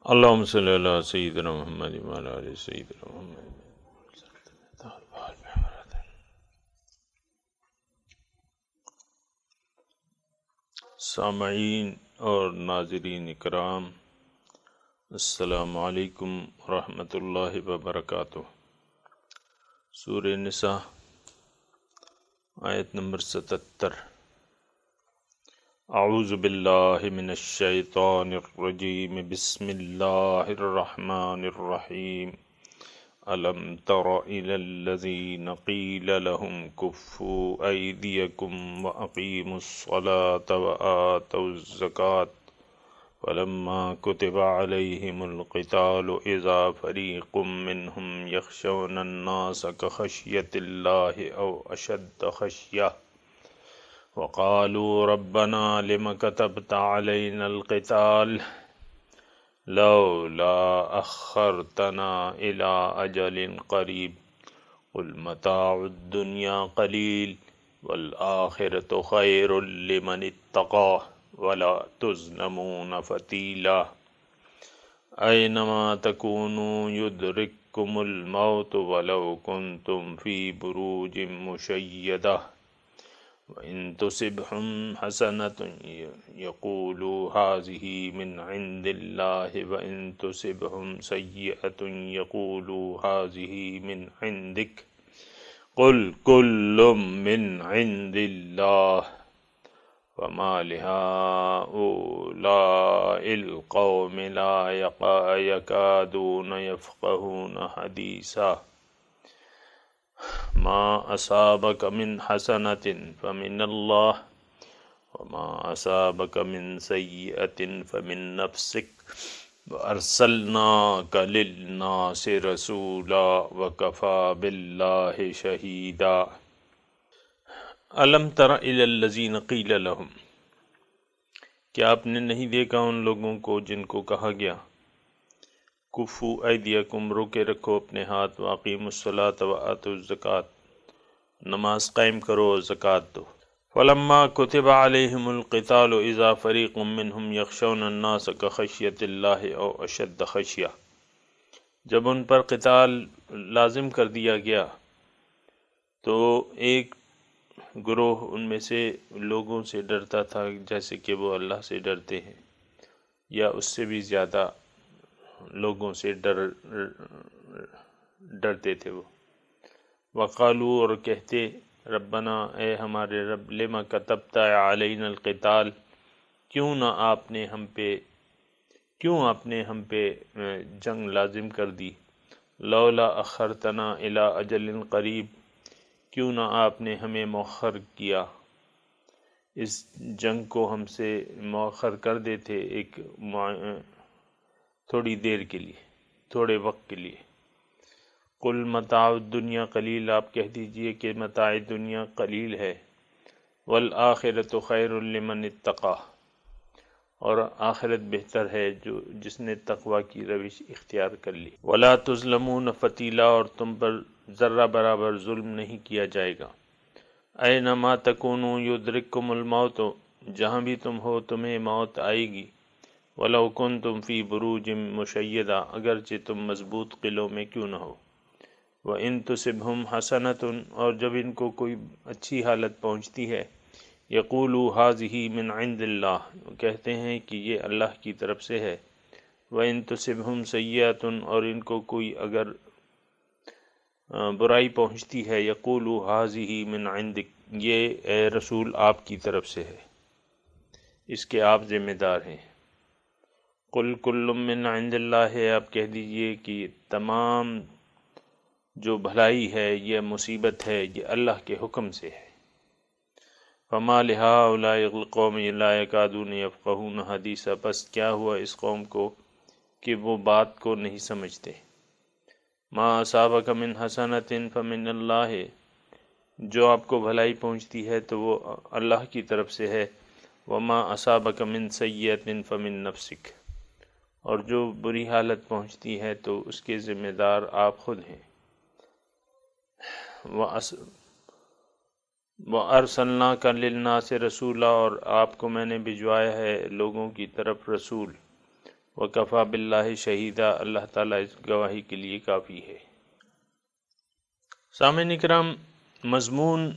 اللہم صلی اللہ سیدنا محمد وعلی آل سیدنا محمد۔ سامعین اور ناظرین اکرام، السلام علیکم ورحمۃ اللہ وبرکاتہ۔ سورہ نساء آیت نمبر 77۔ اعوذ باللہ من الشیطان الرجیم، بسم اللہ الرحمن الرحیم۔ الم تر الی الذین قیل لهم کفوا ایدیکم واقیموا الصلاة وآتوا الزکاة فلما كتب عليهم القتال اذا فریق منهم یخشون الناس كخشیۃ اللہ او اشد خشیہ وقالوا ربنا لم كتبت علينا القتال لولا أخرتنا إلى أجل قريب قل متاع الدنيا قليل والآخرة خير لمن اتقى ولا تظلمون فتيلا أينما تكونوا يدرككم الموت ولو كنتم في بروج مشيدة وَإِن تُصِبْهُمْ حَسَنَةٌ يَقُولُوا هَٰذِهِ مِنْ عِندِ اللَّهِ وَإِن تُصِبْهُمْ سَيِّئَةٌ يَقُولُوا هَٰذِهِ مِنْ عِندِكَ قُلْ كُلٌّ مِّنْ عِندِ اللَّهِ وَمَا لِهَٰؤُلَاءِ الْقَوْمِ لَا يَكَادُونَ يَفْقَهُونَ حَدِيثًا ما أصابك من حسنة فمن الله وما أصابك من سيئة فمن نفسك وأرسلناك للناس رسولا وكفى بالله شهيدا ألم تر إلى الذين قيل لهم، کیا آپ نے نہیں دیکھا ان لوگوں کو جن کو کہا گیا کفو ایدیکم، روکے رکھو اپنے ہاتھ، واقیموا الصلاۃ وآتوا الزکاۃ، نماز قائم کرو اور زکوٰۃ دو۔ فلما کتب علیہم القتال اذا فریق منہم یخشون الناس کخشیۃ اللہ او اشد خشیہ، جب ان پر قتال لازم کر دیا گیا تو ایک گروہ ان میں سے لوگوں سے ڈرتا تھا جیسے کہ وہ اللہ سے ڈرتے ہیں، یا اس سے بھی زیادہ لوگوں سے ڈرتے تھے وہ۔ وقالو، اور کہتے، ربنا، اے ہمارے رب، لما کتبت علینا القتال، کیوں آپ نے ہم پہ جنگ لازم کر دی، لولا اخرتنا الی اجل قریب، کیوں نہ آپ نے ہمیں مؤخر کیا، اس جنگ کو ہم سے مؤخر کر دیتے ایک تھوڑی دیر کے لیے، تھوڑے وقت کے لیے۔ قل متاع الدنیا قلیل، آپ کہہ دیجئے کہ متاع دنیا قلیل ہے، والآخرۃ خیر لمن اتقی، اور آخرت بہتر ہے جس نے تقوی کی روش اختیار کر لی۔ ولا تظلمون فتیلا، اور تم پر ذرہ برابر ظلم نہیں کیا جائے گا۔ اینما تکونوا یدرککم الموت، جہاں بھی تم ہو تمہیں موت آئے گی۔ وَلَوْ كُنْتُمْ فِي بُرُوجٍ مُشَيَّدَةٍ، اگرچہ تم مضبوط قلعوں میں کیوں نہ ہو۔ وَإِن تُصِبْهُمْ حَسَنَةٌ، اور جب ان کو کوئی اچھی حالت پہنچتی ہے، يَقُولُوا هَٰذِهِ مِنْ عِنْدِ اللَّهِ، کہتے ہیں کہ یہ اللہ کی طرف سے ہے۔ وَإِن تُصِبْهُمْ سَيِّئَةٌ، اور ان کو کوئی اگر برائی پہنچتی ہے، يَقُولُوا هَٰذِهِ مِنْ عِنْدِكَ، یہ اے رسول آپ کی طرف سے ہے، اس کے آپ ذمہ دار ہیں۔ قل کل من عند اللہ، آپ کہہ دیجئے کہ تمام جو بھلائی ہے، یہ مصیبت ہے، یہ اللہ کے حکم سے ہے۔ فما لہؤلاء القوم لا یکادون یفقہون حدیثا، بس کیا ہوا اس قوم کو کہ وہ بات کو نہیں سمجھتے۔ ما اصابک من حسنۃ فمن اللہ، جو آپ کو بھلائی پہنچتی ہے تو وہ اللہ کی طرف سے ہے۔ وما اصابک من سیئۃ فمن نفسک، اور جو بری حالت پہنچتی ہے تو اس کے ذمہ دار آپ خود ہیں۔ وَأَرْسَلْنَاكَ لِلنَّاسِ رَسُولًا، اور آپ کو میں نے بھجوایا ہے لوگوں کی طرف رسول۔ وکفیٰ باللہ شہیدا، اللہ تعالیٰ اس گواہی کے لیے کافی ہے۔ سامعین اکرام، مضمون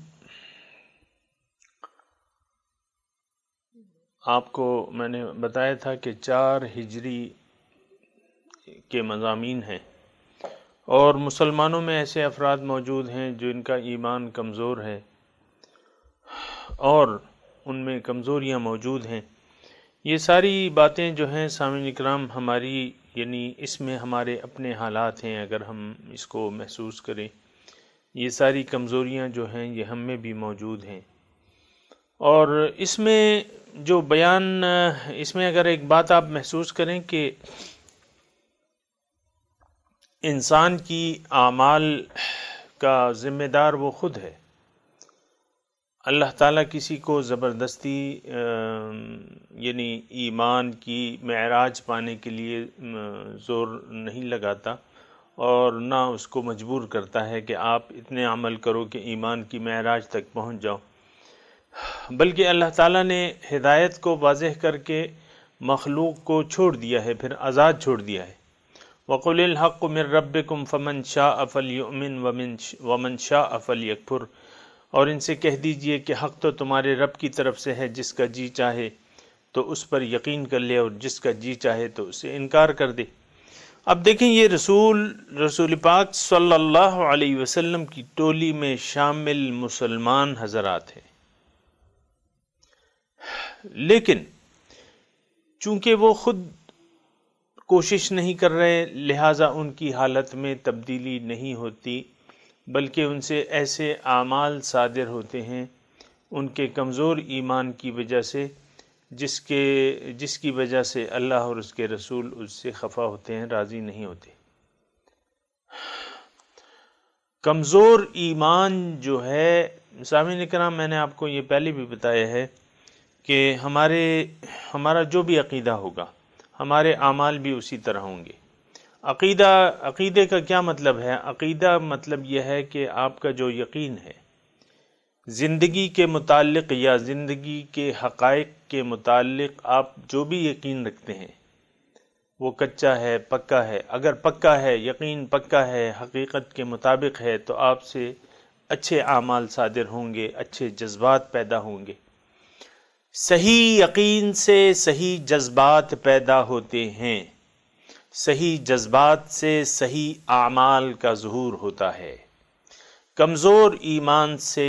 آپ کو میں نے بتایا تھا کہ 4 ہجری کے مضامین ہیں، اور مسلمانوں میں ایسے افراد موجود ہیں جو ان کا ایمان کمزور ہے اور ان میں کمزوریاں موجود ہیں۔ یہ ساری باتیں جو ہیں سامعین اکرام ہماری، یعنی اس میں ہمارے اپنے حالات ہیں، اگر ہم اس کو محسوس کریں، یہ ساری کمزوریاں جو ہیں یہ ہم میں بھی موجود ہیں۔ اور اس میں جو بیان، اس میں اگر ایک بات آپ محسوس کریں کہ انسان کی اعمال کا ذمہ دار وہ خود ہے۔ اللہ تعالیٰ کسی کو زبردستی یعنی ایمان کی معراج پانے کے لیے زور نہیں لگاتا، اور نہ اس کو مجبور کرتا ہے کہ آپ اتنے عمل کرو کہ ایمان کی معراج تک پہنچ جاؤ، بلکہ اللہ تعالیٰ نے ہدایت کو واضح کر کے مخلوق کو چھوڑ دیا ہے، پھر آزاد چھوڑ دیا ہے۔ وَقُلِ الْحَقُّ مِن رَبِّكُمْ فَمَنْ شَاءَ فَلْيُؤْمِنْ وَمَنْ شَاءَ فَلْيَكْفُرْ، اور ان سے کہہ دیجئے کہ حق تو تمہارے رب کی طرف سے ہے، جس کا جی چاہے تو اس پر یقین کر لے، اور جس کا جی چاہے تو اسے انکار کر دے۔ اب دیکھیں، یہ رسول پاک صلی اللہ علیہ وسلم کی ٹولی میں شامل مسلمان حضرات ہیں، لیکن چونکہ وہ خود کوشش نہیں کر رہے، لہٰذا ان کی حالت میں تبدیلی نہیں ہوتی، بلکہ ان سے ایسے اعمال صادر ہوتے ہیں ان کے کمزور ایمان کی وجہ سے، جس کی وجہ سے اللہ اور اس کے رسول اس سے خفا ہوتے ہیں، راضی نہیں ہوتے۔ کمزور ایمان جو ہے، سامعین کرام، میں نے آپ کو یہ پہلے بھی بتایا ہے کہ ہمارا جو بھی عقیدہ ہوگا، ہمارے اعمال بھی اسی طرح ہوں گے۔ عقیدے کا کیا مطلب ہے؟ عقیدہ مطلب یہ ہے کہ آپ کا جو یقین ہے زندگی کے متعلق یا زندگی کے حقائق کے متعلق، آپ جو بھی یقین رکھتے ہیں وہ کچا ہے، پکا ہے۔ اگر پکا ہے، یقین پکا ہے، حقیقت کے مطابق ہے، تو آپ سے اچھے اعمال صادر ہوں گے، اچھے جذبات پیدا ہوں گے۔ صحیح یقین سے صحیح جذبات پیدا ہوتے ہیں، صحیح جذبات سے صحیح اعمال کا ظہور ہوتا ہے۔ کمزور ایمان سے،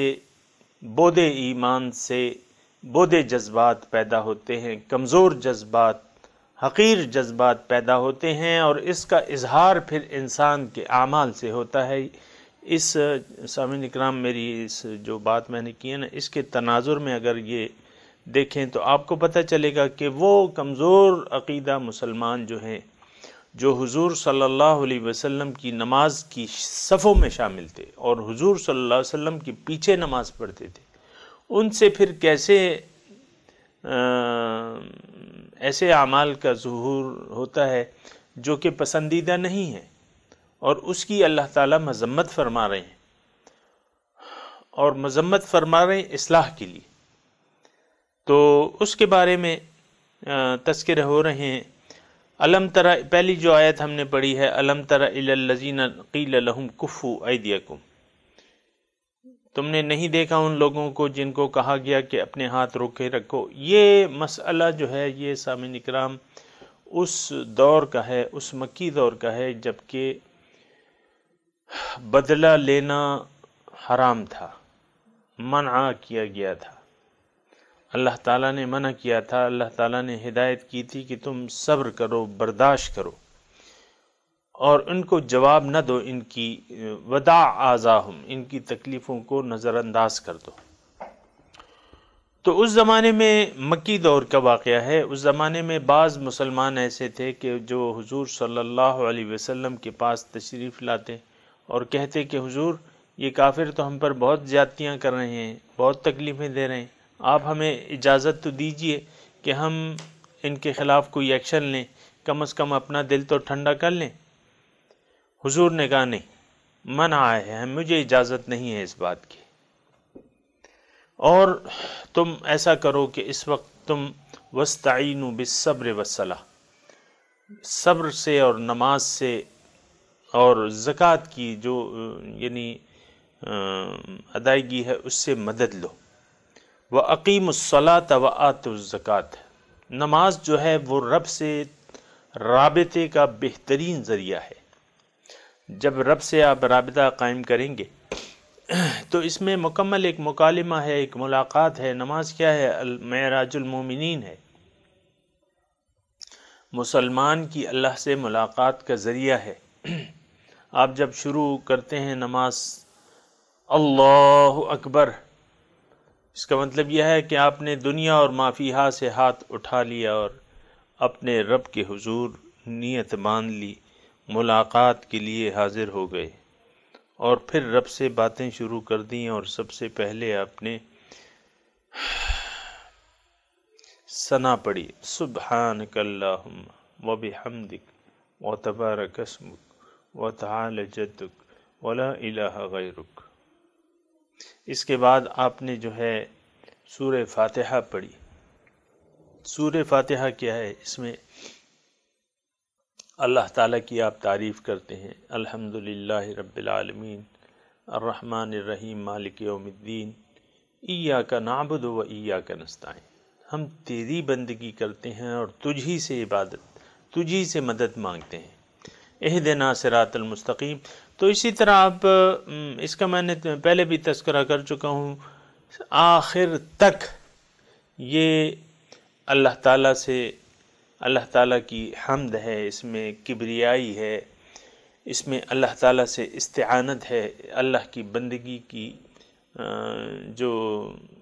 بودے ایمان سے بودے جذبات پیدا ہوتے ہیں، کمزور جذبات، حقیر جذبات پیدا ہوتے ہیں، اور اس کا اظہار پھر انسان کے اعمال سے ہوتا ہے۔ اس سامعین اکرام، میری اس جو بات میں نے کی ہے نا، اس کے تناظر میں اگر یہ دیکھیں تو آپ کو پتہ چلے گا کہ وہ کمزور عقیدہ مسلمان جو ہیں، جو حضور صلی اللہ علیہ وسلم کی نماز کی صفوں میں شامل تھے اور حضور صلی اللہ علیہ وسلم کے پیچھے نماز پڑھتے تھے، ان سے پھر کیسے ایسے اعمال کا ظہور ہوتا ہے جو کہ پسندیدہ نہیں ہے، اور اس کی اللہ تعالیٰ مذمت فرما رہے ہیں، اور مذمت فرما رہے ہیں اصلاح کے لیے۔ تو اس کے بارے میں تذکرے ہو رہے ہیں۔ الم تر، پہلی جو آیت ہم نے پڑھی ہے، الم تر الی الذین قیل لہم کفوا ایدیکم، تم نے نہیں دیکھا ان لوگوں کو جن کو کہا گیا کہ اپنے ہاتھ روکے رکھو۔ یہ مسئلہ جو ہے یہ سامعین اکرام اس دور کا ہے، اس مکی دور کا ہے جب کہ بدلہ لینا حرام تھا، منع کیا گیا تھا، اللہ تعالیٰ نے منع کیا تھا، اللہ تعالیٰ نے ہدایت کی تھی کہ تم صبر کرو، برداشت کرو، اور ان کو جواب نہ دو، ان کی ودع آذاہم، ان کی تکلیفوں کو نظر انداز کر دو۔ تو اس زمانے میں مکی دور کا واقعہ ہے، اس زمانے میں بعض مسلمان ایسے تھے کہ جو حضور صلی اللہ علیہ وسلم کے پاس تشریف لاتے اور کہتے کہ حضور، یہ کافر تو ہم پر بہت زیادتیاں کر رہے ہیں، بہت تکلیفیں دے رہے ہیں، آپ ہمیں اجازت تو دیجئے کہ ہم ان کے خلاف کوئی ایکشن لیں، کم از کم اپنا دل تو ٹھنڈا کر لیں۔ حضور نے کہا نہیں، منع ہے، مجھے اجازت نہیں ہے اس بات کی، اور تم ایسا کرو کہ اس وقت تم وَاسْتَعِینُوا بِالصَّبْرِ وَالصَّلَاةِ، صبر سے اور نماز سے اور زکوٰۃ کی جو یعنی ادائیگی ہے اس سے مدد لو۔ وَأَقِيمُوا الصَّلَاةَ وَآتُوا الزَّكَاةَ، نماز جو ہے وہ رب سے رابطے کا بہترین ذریعہ ہے۔ جب رب سے آپ رابطہ قائم کریں گے تو اس میں مکمل ایک مکالمہ ہے، ایک ملاقات ہے۔ نماز کیا ہے؟ معراج المومنین ہے، مسلمان کی اللہ سے ملاقات کا ذریعہ ہے۔ آپ جب شروع کرتے ہیں نماز اللہ اکبر، اس کا مطلب یہ ہے کہ آپ نے دنیا اور ما فیہا سے ہاتھ اٹھا لیا اور اپنے رب کے حضور نیت باندھ لی، ملاقات کے لیے حاضر ہو گئے، اور پھر رب سے باتیں شروع کر دیں۔ اور سب سے پہلے آپ نے ثنا پڑھی، سبحانک اللہم وبحمدک وتبارک اسمک وتعالی جدک ولا الہ غیرک۔ اس کے بعد آپ نے جو ہے سورہ فاتحہ پڑھی۔ سورہ فاتحہ کیا ہے؟ اس میں اللہ تعالیٰ کی آپ تعریف کرتے ہیں، الحمدللہ رب العالمین الرحمن الرحیم مالک یوم الدین ایاک نعبد و ایاک نستعین، ہم تیری بندگی کرتے ہیں اور تجھی سے عبادت، تجھی سے مدد مانگتے ہیں، اہدنا صراط المستقیم۔ تو اسی طرح آپ اس کا میں نے پہلے بھی تذکرہ کر چکا ہوں، آخر تک یہ اللہ تعالیٰ سے، اللہ تعالیٰ کی حمد ہے، اس میں کبریائی ہے، اس میں اللہ تعالیٰ سے استعانت ہے، اللہ کی بندگی کی جو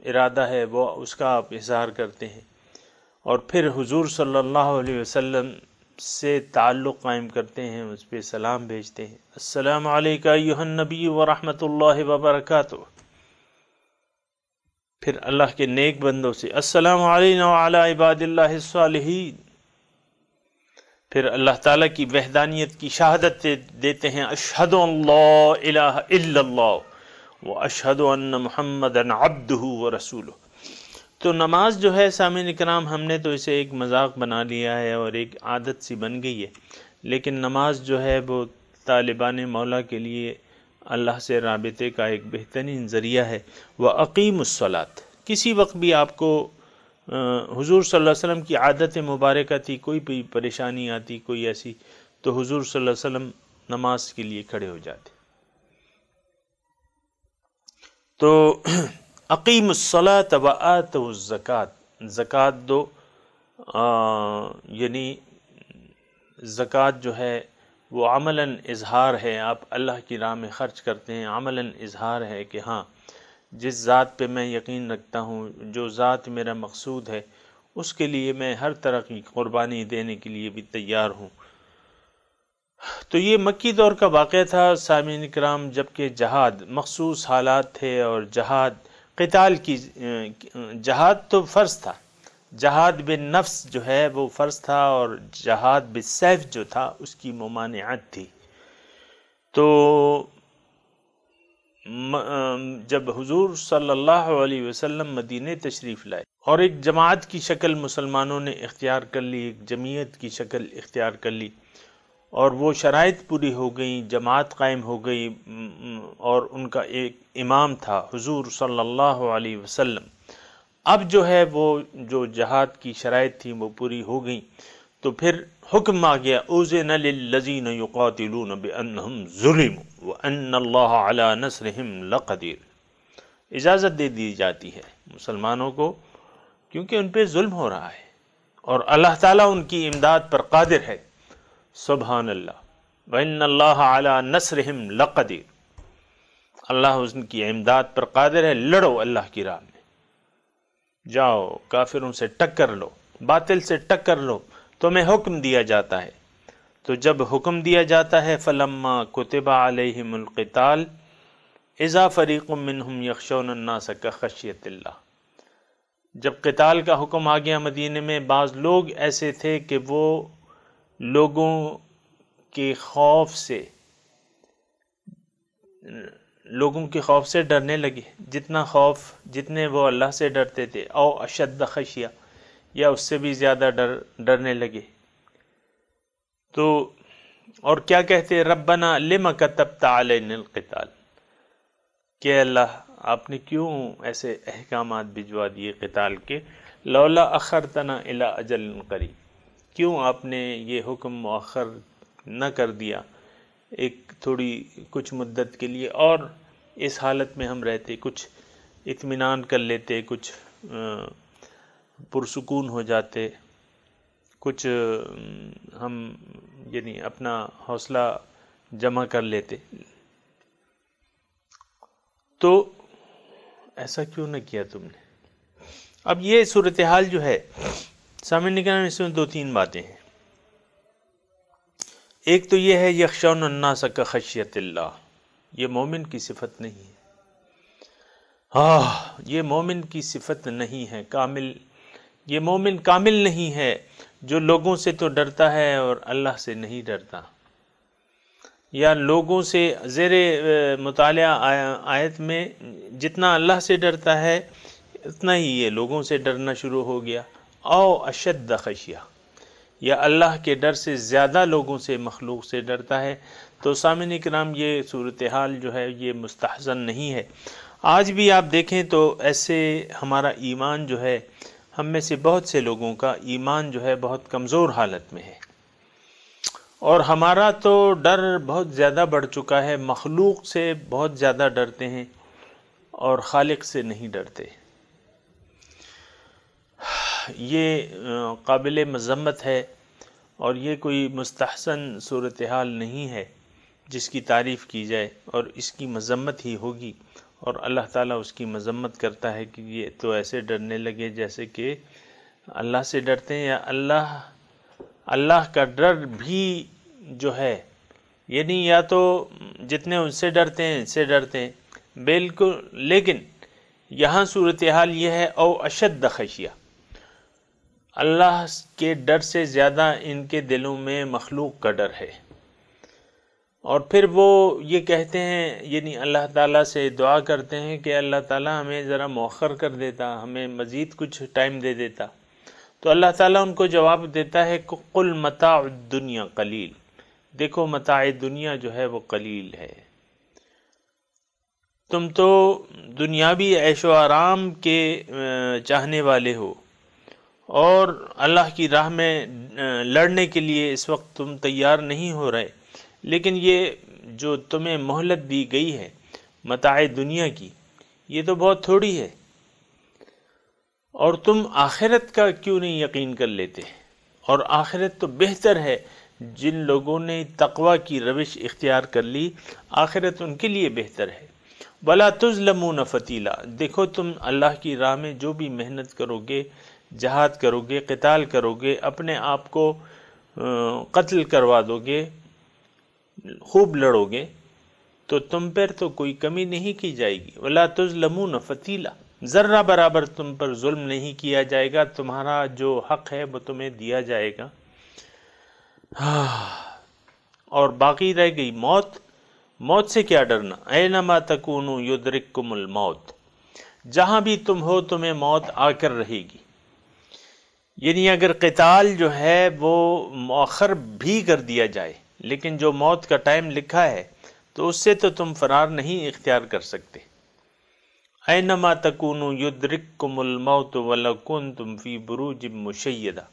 ارادہ ہے وہ اس کا آپ اظہار کرتے ہیں، اور پھر حضور صلی اللہ علیہ وسلم سے تعلق قائم کرتے ہیں، اس پہ سلام بھیجتے ہیں، السلام علیکہ ایھا النبی ورحمۃ اللہ وبرکاتہ۔ پھر اللہ کے نیک بندوں سے السلام علینا وعلی عباد اللہ الصالحین۔ پھر اللہ تعالیٰ کی وحدانیت کی شہادت دیتے ہیں، اشہد ان لا الہ الا اللہ واشہد ان محمدا عبدہ ورسولہ۔ تو نماز جو ہے سامعین کرام، ہم نے تو اسے ایک مذاق بنا لیا ہے اور ایک عادت سی بن گئی ہے، لیکن نماز جو ہے وہ طالبان مولا کے لیے اللہ سے رابطے کا ایک بہترین ذریعہ ہے۔ وَأَقِيمُوا الصَّلَاةَ، کسی وقت بھی آپ کو حضور صلی اللہ علیہ وسلم کی عادت مبارکہ تھی، کوئی بھی پریشانی آتی کوئی ایسی، تو حضور صلی اللہ علیہ وسلم نماز کے لیے کھڑے ہو جاتے۔ تو اقیم الصلاۃ وآتوا الزکوٰۃ، زکوٰۃ دو، یعنی زکوٰۃ جو ہے وہ عملاً اظہار ہے، آپ اللہ کی راہ میں خرچ کرتے ہیں، عملاً اظہار ہے کہ ہاں جس ذات پہ میں یقین رکھتا ہوں، جو ذات میرا مقصود ہے، اس کے لیے میں ہر طرح کی قربانی دینے کے لیے بھی تیار ہوں۔ تو یہ مکی دور کا واقعہ تھا سامعین کرام، جبکہ جہاد مخصوص حالات تھے، اور جہاد قتال کی، جہاد تو فرض تھا، جہاد بالنفس جو ہے وہ فرض تھا، اور جہاد بالسیف جو تھا اس کی ممانعت تھی۔ تو جب حضور صلی اللہ علیہ وسلم مدینہ تشریف لائے اور ایک جماعت کی شکل مسلمانوں نے اختیار کر لی، ایک جمعیت کی شکل اختیار کر لی، اور وہ شرائط پوری ہو گئیں، جماعت قائم ہو گئی، اور ان کا ایک امام تھا حضور صلی اللہ علیہ وسلم۔ اب جو ہے وہ جو جہاد کی شرائط تھی وہ پوری ہو گئیں، تو پھر حکم آ گیا، اذن للذین یقاتلون بانہم ظلموا وان اللہ علی نصرہم لقدیر۔ اجازت دے دی جاتی ہے مسلمانوں کو، کیونکہ ان پہ ظلم ہو رہا ہے، اور اللہ تعالیٰ ان کی امداد پر قادر ہے، سبحان اللہ، وان اللہ علی نصرہم لقدیر، اللہ ان کی امداد پر قادر ہے۔ لڑو اللہ کی راہ میں، جاؤ کافروں سے ٹکر لو، باطل سے ٹکر لو، تمہیں حکم دیا جاتا ہے۔ تو جب حکم دیا جاتا ہے، فلما کتب علیہم القتال اذا فریق منہم یخشون الناس کخشیۃ اللہ، جب قتال کا حکم آ گیا مدینے میں، بعض لوگ ایسے تھے کہ وہ لوگوں کے خوف سے ڈرنے لگے، جتنے وہ اللہ سے ڈرتے تھے، او اشد خشیہ، یا اس سے بھی زیادہ ڈرنے لگے۔ تو اور کیا کہتے ربنا لما کتبت علینا القتال، کہ اللہ آپ نے کیوں ایسے احکامات بھجوا دیے قتال کے، لولا اخرتنا الی اجل قریب، کیوں آپ نے یہ حکم مؤخر نہ کر دیا ایک تھوڑی کچھ مدت کے لیے، اور اس حالت میں ہم رہتے، کچھ اطمینان کر لیتے، کچھ پرسکون ہو جاتے، کچھ ہم یعنی اپنا حوصلہ جمع کر لیتے، تو ایسا کیوں نہ کیا تم نے؟ اب یہ صورتحال جو ہے سامنے کرام، اس میں دو تین باتیں ہیں۔ ایک تو یہ ہے یخشون الناس کخشیت اللہ، یہ مومن کی صفت نہیں ہے، یہ مومن کی صفت نہیں ہے کامل، یہ مومن کامل نہیں ہے جو لوگوں سے تو ڈرتا ہے اور اللہ سے نہیں ڈرتا، یا لوگوں سے زیر مطالعہ آیت میں جتنا اللہ سے ڈرتا ہے اتنا ہی یہ لوگوں سے ڈرنا شروع ہو گیا، او اشد خشیہ، یا اللہ کے ڈر سے زیادہ لوگوں سے، مخلوق سے ڈرتا ہے۔ تو سامعین کرام، یہ صورتحال جو ہے یہ مستحسن نہیں ہے۔ آج بھی آپ دیکھیں تو ایسے ہمارا ایمان جو ہے، ہم میں سے بہت سے لوگوں کا ایمان جو ہے بہت کمزور حالت میں ہے، اور ہمارا تو ڈر بہت زیادہ بڑھ چکا ہے، مخلوق سے بہت زیادہ ڈرتے ہیں اور خالق سے نہیں ڈرتے۔ یہ قابل مذمت ہے، اور یہ کوئی مستحسن صورتحال نہیں ہے جس کی تعریف کی جائے، اور اس کی مذمت ہی ہوگی، اور اللہ تعالیٰ اس کی مذمت کرتا ہے کہ یہ تو ایسے ڈرنے لگے جیسے کہ اللہ سے ڈرتے ہیں، یا اللہ کا ڈر بھی جو ہے، یعنی یا تو جتنے ان سے ڈرتے ہیں اس سے ڈرتے ہیں بالکل، لیکن یہاں صورتحال یہ ہے او اشد خشیہ، اللہ کے ڈر سے زیادہ ان کے دلوں میں مخلوق کا ڈر ہے، اور پھر وہ یہ کہتے ہیں، یعنی اللہ تعالیٰ سے دعا کرتے ہیں کہ اللہ تعالیٰ ہمیں ذرا مؤخر کر دیتا، ہمیں مزید کچھ ٹائم دے دیتا، تو اللہ تعالیٰ ان کو جواب دیتا ہے کہ قل متاع الدنیا قلیل، دیکھو متاع دنیا جو ہے وہ قلیل ہے، تم تو دنیاوی عیش و آرام کے چاہنے والے ہو، اور اللہ کی راہ میں لڑنے کے لیے اس وقت تم تیار نہیں ہو رہے، لیکن یہ جو تمہیں مہلت دی گئی ہے متاع دنیا کی، یہ تو بہت تھوڑی ہے، اور تم آخرت کا کیوں نہیں یقین کر لیتے؟ اور آخرت تو بہتر ہے، جن لوگوں نے تقوی کی روش اختیار کر لی آخرت ان کے لیے بہتر ہے۔ وَلَا تُظْلَمُونَ فَتِيلًا، دیکھو تم اللہ کی راہ میں جو بھی محنت کرو گے، جہاد کرو گے، قتال کرو گے، اپنے آپ کو قتل کروا دو گے، خوب لڑو گے، تو تم پر تو کوئی کمی نہیں کی جائے گی۔ وَلَا تُظْلَمُونَ فَتِيلًا، ذرہ برابر تم پر ظلم نہیں کیا جائے گا، تمہارا جو حق ہے وہ تمہیں دیا جائے گا۔ اور باقی رہ گئی موت، موت سے کیا ڈرنا؟ اینما تکونوا یدرککم الموت، جہاں بھی تم ہو تمہیں موت آ کر رہے گی، یعنی اگر قتال جو ہے وہ مؤخر بھی کر دیا جائے، لیکن جو موت کا ٹائم لکھا ہے تو اس سے تو تم فرار نہیں اختیار کر سکتے۔ اینما تکونوا یدرککم الموت ولو کنتم فی بروج مشیدہ،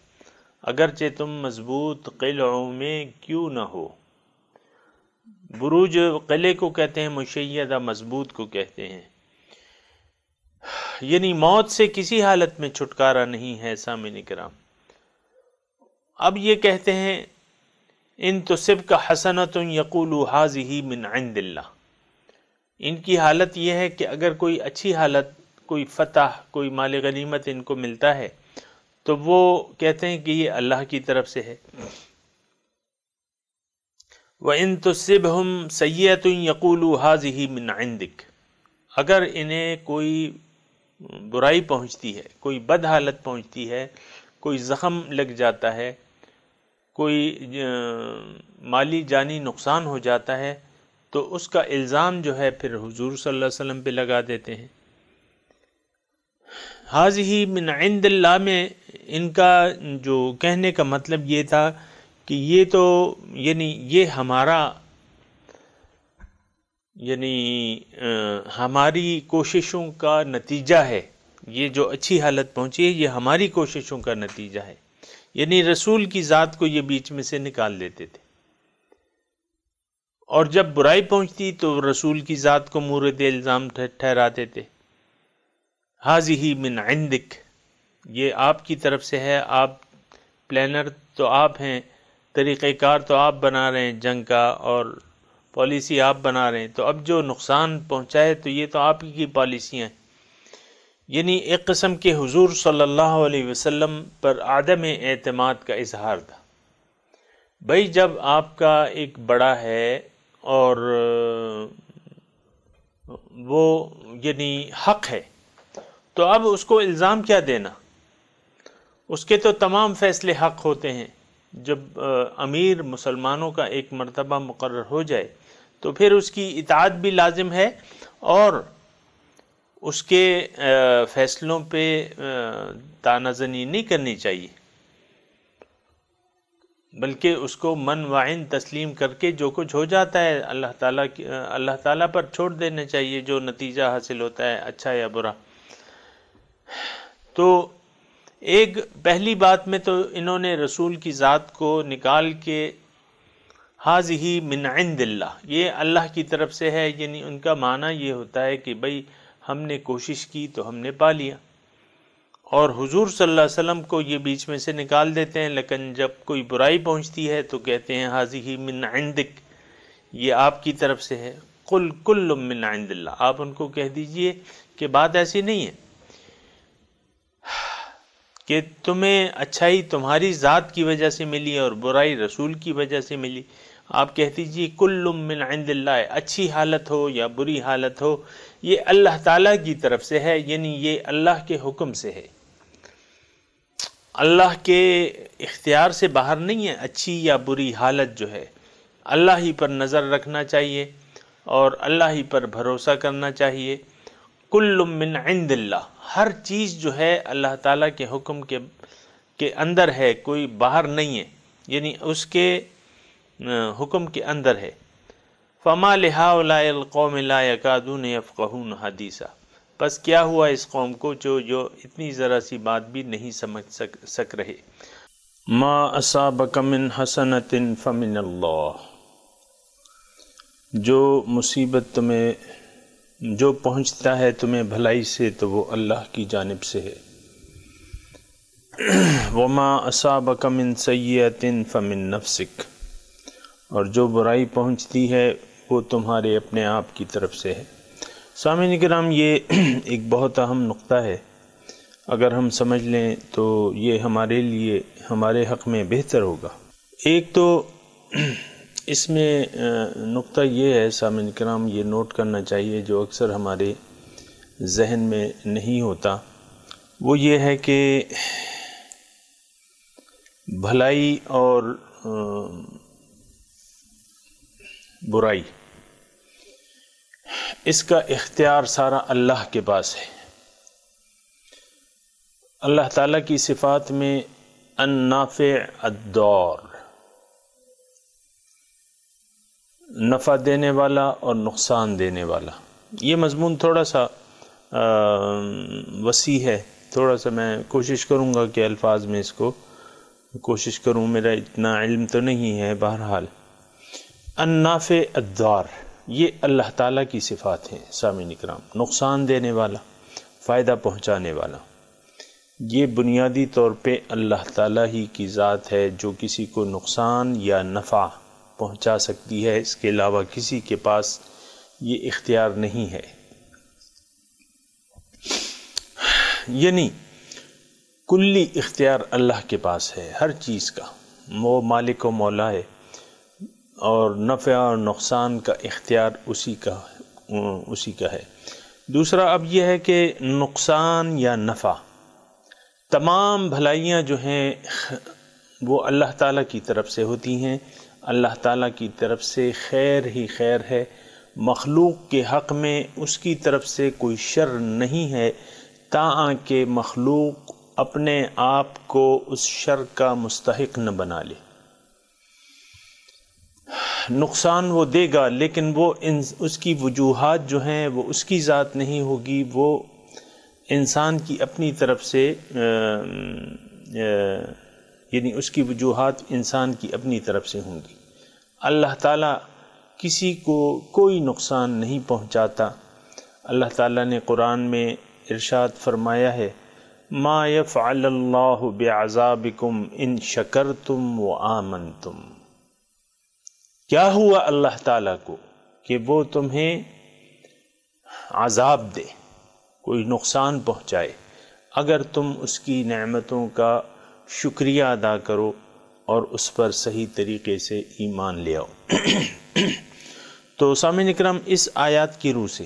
اگرچہ تم مضبوط قلعوں میں کیوں نہ ہو، بروج قلعے کو کہتے ہیں، مشیدہ مضبوط کو کہتے ہیں، یعنی موت سے کسی حالت میں چھٹکارا نہیں ہے۔ سامعین کرام، اب یہ کہتے ہیں ان تصبک حسنۃ یقولوا ھذہ من عند اللہ، ان کی حالت یہ ہے کہ اگر کوئی اچھی حالت، کوئی فتح، کوئی مال غنیمت ان کو ملتا ہے تو وہ کہتے ہیں کہ یہ اللہ کی طرف سے ہے۔ وَإِن تُصِبْهُمْ سَيِّئَةٌ يَقُولُوا هَٰذِهِ مِنْ عِندِكَ، اگر انہیں کوئی برائی پہنچتی ہے، کوئی بد حالت پہنچتی ہے، کوئی زخم لگ جاتا ہے، کوئی مالی جانی نقصان ہو جاتا ہے، تو اس کا الزام جو ہے پھر حضور صلی اللہ علیہ وسلم پہ لگا دیتے ہیں۔ ھذہ من عند اللہ میں ان کا جو کہنے کا مطلب یہ تھا کہ یہ تو یہ ہمارا ہماری کوششوں کا نتیجہ ہے، یہ جو اچھی حالت پہنچی ہے یہ ہماری کوششوں کا نتیجہ ہے، یعنی رسول کی ذات کو یہ بیچ میں سے نکال دیتے تھے، اور جب برائی پہنچتی تو رسول کی ذات کو مورد الزام ٹھہراتے تھے۔ ھذہ من عندک، یہ آپ کی طرف سے ہے، آپ پلانر تو آپ ہیں، طریقہ کار تو آپ بنا رہے ہیں جنگ کا، اور پالیسی آپ بنا رہے ہیں، تو اب جو نقصان پہنچائے تو یہ تو آپ ہی کی پالیسیاں ہیں۔ یعنی ایک قسم کے حضور صلی اللہ علیہ وسلم پر عدم اعتماد کا اظہار تھا۔ بھائی جب آپ کا ایک بڑا ہے اور وہ حق ہے تو اب اس کو الزام کیا دینا، اس کے تو تمام فیصلے حق ہوتے ہیں۔ جب امیر مسلمانوں کا ایک مرتبہ مقرر ہو جائے تو پھر اس کی اطاعت بھی لازم ہے، اور اس کے فیصلوں پہ طعنہ زنی نہیں کرنی چاہیے، بلکہ اس کو من وعین تسلیم کر کے جو کچھ ہو جاتا ہے اللہ تعالیٰ پر چھوڑ دینا چاہیے، جو نتیجہ حاصل ہوتا ہے اچھا یا برا۔ تو ایک پہلی بات میں تو انہوں نے رسول کی ذات کو نکال کے ھذہ من عند اللہ، یہ اللہ کی طرف سے ہے، یعنی ان کا معنی یہ ہوتا ہے کہ بھئی ہم نے کوشش کی تو ہم نے پا لیا، اور حضور صلی اللہ علیہ وسلم کو یہ بیچ میں سے نکال دیتے ہیں، لیکن جب کوئی برائی پہنچتی ہے تو کہتے ہیں ھذہ من عندک، یہ آپ کی طرف سے ہے۔ قل کل من عند اللہ، آپ ان کو کہہ دیجئے کہ بات ایسی نہیں ہے کہ تمہیں اچھائی تمہاری ذات کی وجہ سے ملی اور برائی رسول کی وجہ سے ملی۔ آپ کہہ دیجئے کل من عند اللہ، اچھی حالت ہو یا بری حالت ہو یہ اللہ تعالیٰ کی طرف سے ہے، یعنی یہ اللہ کے حکم سے ہے، اللہ کے اختیار سے باہر نہیں ہے۔ اچھی یا بری حالت جو ہے اللہ ہی پر نظر رکھنا چاہیے اور اللہ ہی پر بھروسہ کرنا چاہیے۔ کل من عند اللہ، ہر چیز جو ہے اللہ تعالیٰ کے حکم کے اندر ہے، کوئی باہر نہیں ہے، یعنی اس کے حکم کے اندر ہے۔ فما لہؤلاء القوم لا یکادون یفقہون حدیثا، بس کیا ہوا اس قوم کو جو اتنی ذرا سی بات بھی نہیں سمجھ سک رہے۔ ما اصابک من حسنۃ فمن اللہ، جو مصیبت تمہیں جو پہنچتا ہے تمہیں بھلائی سے تو وہ اللہ کی جانب سے ہے۔ وما اصابک من سیئۃ فمن نفسک، اور جو برائی پہنچتی ہے وہ تمہارے اپنے آپ کی طرف سے ہے۔ سامعین کرام، یہ ایک بہت اہم نقطہ ہے، اگر ہم سمجھ لیں تو یہ ہمارے لیے ہمارے حق میں بہتر ہوگا۔ ایک تو اس میں نقطہ یہ ہے سامعین کرام، یہ نوٹ کرنا چاہیے جو اکثر ہمارے ذہن میں نہیں ہوتا، وہ یہ ہے کہ بھلائی اور برائی اس کا اختیار سارا اللہ کے پاس ہے۔ اللہ تعالیٰ کی صفات میں النافع الضار، نفع دینے والا اور نقصان دینے والا، یہ مضمون تھوڑا سا وسیع ہے، تھوڑا سا میں کوشش کروں گا کہ الفاظ میں اس کو کوشش کروں، میرا اتنا علم تو نہیں ہے۔ بہرحال النافع الضار یہ اللہ تعالیٰ کی صفات ہیں سامعین اکرام، نقصان دینے والا، فائدہ پہنچانے والا، یہ بنیادی طور پہ اللہ تعالیٰ ہی کی ذات ہے جو کسی کو نقصان یا نفع پہنچا سکتی ہے، اس کے علاوہ کسی کے پاس یہ اختیار نہیں ہے۔ یعنی کلی اختیار اللہ کے پاس ہے ہر چیز کا، وہ مالک و مولا ہے، اور نفع اور نقصان کا اختیار اسی کا ہے۔ دوسرا اب یہ ہے کہ نقصان یا نفع، تمام بھلائیاں جو ہیں وہ اللہ تعالیٰ کی طرف سے ہوتی ہیں، اللہ تعالیٰ کی طرف سے خیر ہی خیر ہے، مخلوق کے حق میں اس کی طرف سے کوئی شر نہیں ہے، تاکہ مخلوق اپنے آپ کو اس شر کا مستحق نہ بنا لے۔ نقصان وہ دے گا، لیکن وہ اس کی وجوہات جو ہیں وہ اس کی ذات نہیں ہوگی، وہ انسان کی اپنی طرف سے یعنی اس کی وجوہات انسان کی اپنی طرف سے ہوں گی۔ اللہ تعالیٰ کسی کو کوئی نقصان نہیں پہنچاتا۔ اللہ تعالیٰ نے قرآن میں ارشاد فرمایا ہے، ما یفعل اللہ بعذابکم ان شکرتم وآمنتم۔ کیا ہوا اللہ تعالیٰ کو کہ وہ تمہیں عذاب دے، کوئی نقصان پہنچائے، اگر تم اس کی نعمتوں کا شکریہ ادا کرو اور اس پر صحیح طریقے سے ایمان لے آؤ۔ تو سامعین اکرام، اس آیات کی روح سے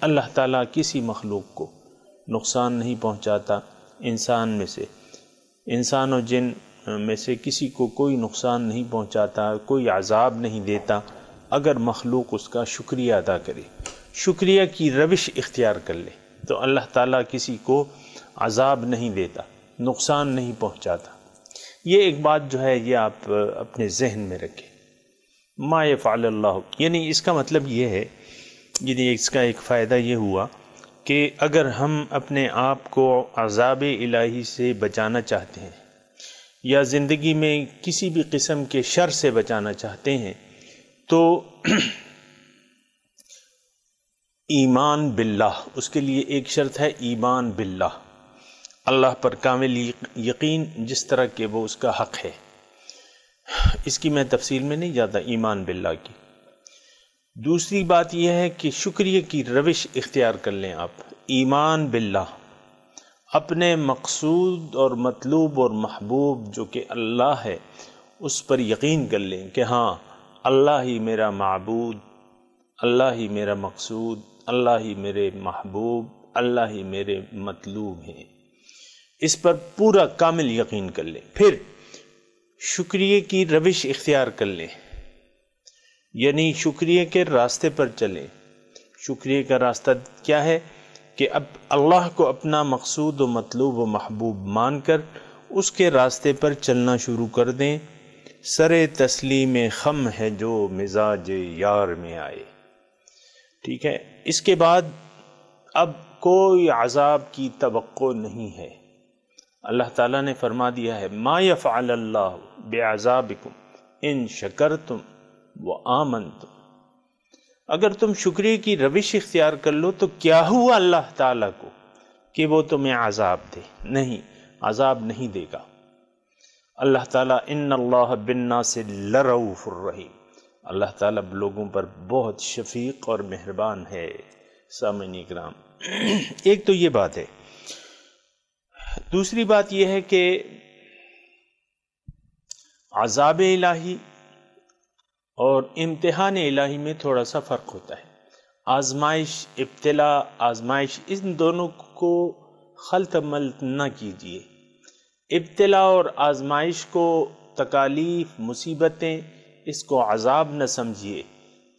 اللہ تعالیٰ کسی مخلوق کو نقصان نہیں پہنچاتا۔ انسان میں سے، انسان و جن میں سے کسی کو کوئی نقصان نہیں پہنچاتا، کوئی عذاب نہیں دیتا اگر مخلوق اس کا شکریہ ادا کرے، شکریہ کی روش اختیار کر لے تو اللہ تعالیٰ کسی کو عذاب نہیں دیتا، نقصان نہیں پہنچاتا۔ یہ ایک بات جو ہے یہ آپ اپنے ذہن میں رکھیں۔ ما یفعل اللہ، یعنی اس کا مطلب یہ ہے، یعنی اس کا ایک فائدہ یہ ہوا کہ اگر ہم اپنے آپ کو عذاب الہی سے بچانا چاہتے ہیں یا زندگی میں کسی بھی قسم کے شر سے بچانا چاہتے ہیں تو ایمان باللہ، اس کے لیے ایک شرط ہے ایمان باللہ، اللہ پر کامل یقین جس طرح کہ وہ اس کا حق ہے۔ اس کی میں تفصیل میں نہیں جاتا ایمان باللہ کی۔ دوسری بات یہ ہے کہ شکریہ کی روش اختیار کر لیں آپ، ایمان باللہ، اپنے مقصود اور مطلوب اور محبوب جو کہ اللہ ہے اس پر یقین کر لیں کہ ہاں اللہ ہی میرا معبود، اللہ ہی میرا مقصود، اللہ ہی میرے محبوب، اللہ ہی میرے مطلوب ہیں، اس پر پورا کامل یقین کر لیں۔ پھر شکریہ کی روش اختیار کر لیں، یعنی شکریہ کے راستے پر چلیں۔ شکریہ کا راستہ کیا ہے کہ اب اللہ کو اپنا مقصود و مطلوب و محبوب مان کر اس کے راستے پر چلنا شروع کر دیں۔ سر تسلیم خم ہے جو مزاج یار میں آئے، ٹھیک ہے۔ اس کے بعد اب کوئی عذاب کی توقع نہیں ہے۔ اللہ تعالیٰ نے فرما دیا ہے ما یفعل اللہ بعذابکم ان شکرتم وآمنتم۔ اگر تم شکریہ کی روش اختیار کر لو تو کیا ہوا اللہ تعالیٰ کو کہ وہ تمہیں عذاب دے؟ نہیں، عذاب نہیں دے گا۔ اللہ تعالیٰ ان اللہ بالناس لرؤوف الرحیم، اللہ تعالیٰ لوگوں پر بہت شفیق اور مہربان ہے۔ سامعین اکرام، ایک تو یہ بات ہے۔ دوسری بات یہ ہے کہ عذاب الہی اور امتحان الہی میں تھوڑا سا فرق ہوتا ہے۔ آزمائش، ابتلا، آزمائش، ان دونوں کو خلط ملط نہ کیجیے۔ ابتلا اور آزمائش کو تکالیف، مصیبتیں، اس کو عذاب نہ سمجھیے۔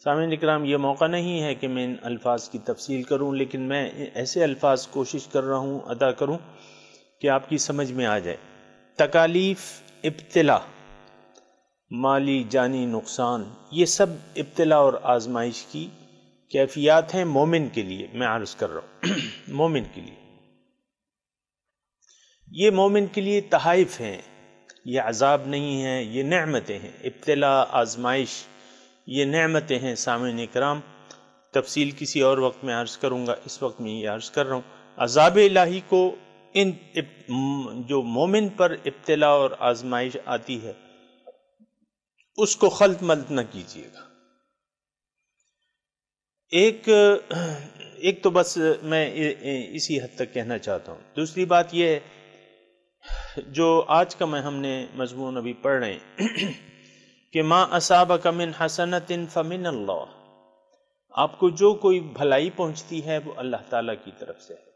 سامعین اکرام، یہ موقع نہیں ہے کہ میں ان الفاظ کی تفصیل کروں، لیکن میں ایسے الفاظ کوشش کر رہا ہوں ادا کروں کہ آپ کی سمجھ میں آ جائے۔ تکالیف، ابتلا، مالی جانی نقصان، یہ سب ابتلا اور آزمائش کی کیفیات ہیں مومن کے لیے، میں عرض کر رہا ہوں مومن کے لیے۔ یہ مومن کے لیے تحائف ہیں، یہ عذاب نہیں ہیں، یہ نعمتیں ہیں۔ ابتلا، آزمائش، یہ نعمتیں ہیں۔ سامعین اکرام، تفصیل کسی اور وقت میں عرض کروں گا، اس وقت میں یہ عرض کر رہا ہوں۔ عذاب الہی کو ان جو مومن پر ابتلا اور آزمائش آتی ہے اس کو خلط ملط نہ کیجیے گا۔ ایک تو بس میں اسی حد تک کہنا چاہتا ہوں۔ دوسری بات یہ ہے جو آج کا ہم نے مضمون ابھی پڑھ رہے ہیں کہ ما اصابک من حسنۃ فمن اللہ، آپ کو جو کوئی بھلائی پہنچتی ہے وہ اللہ تعالیٰ کی طرف سے ہے۔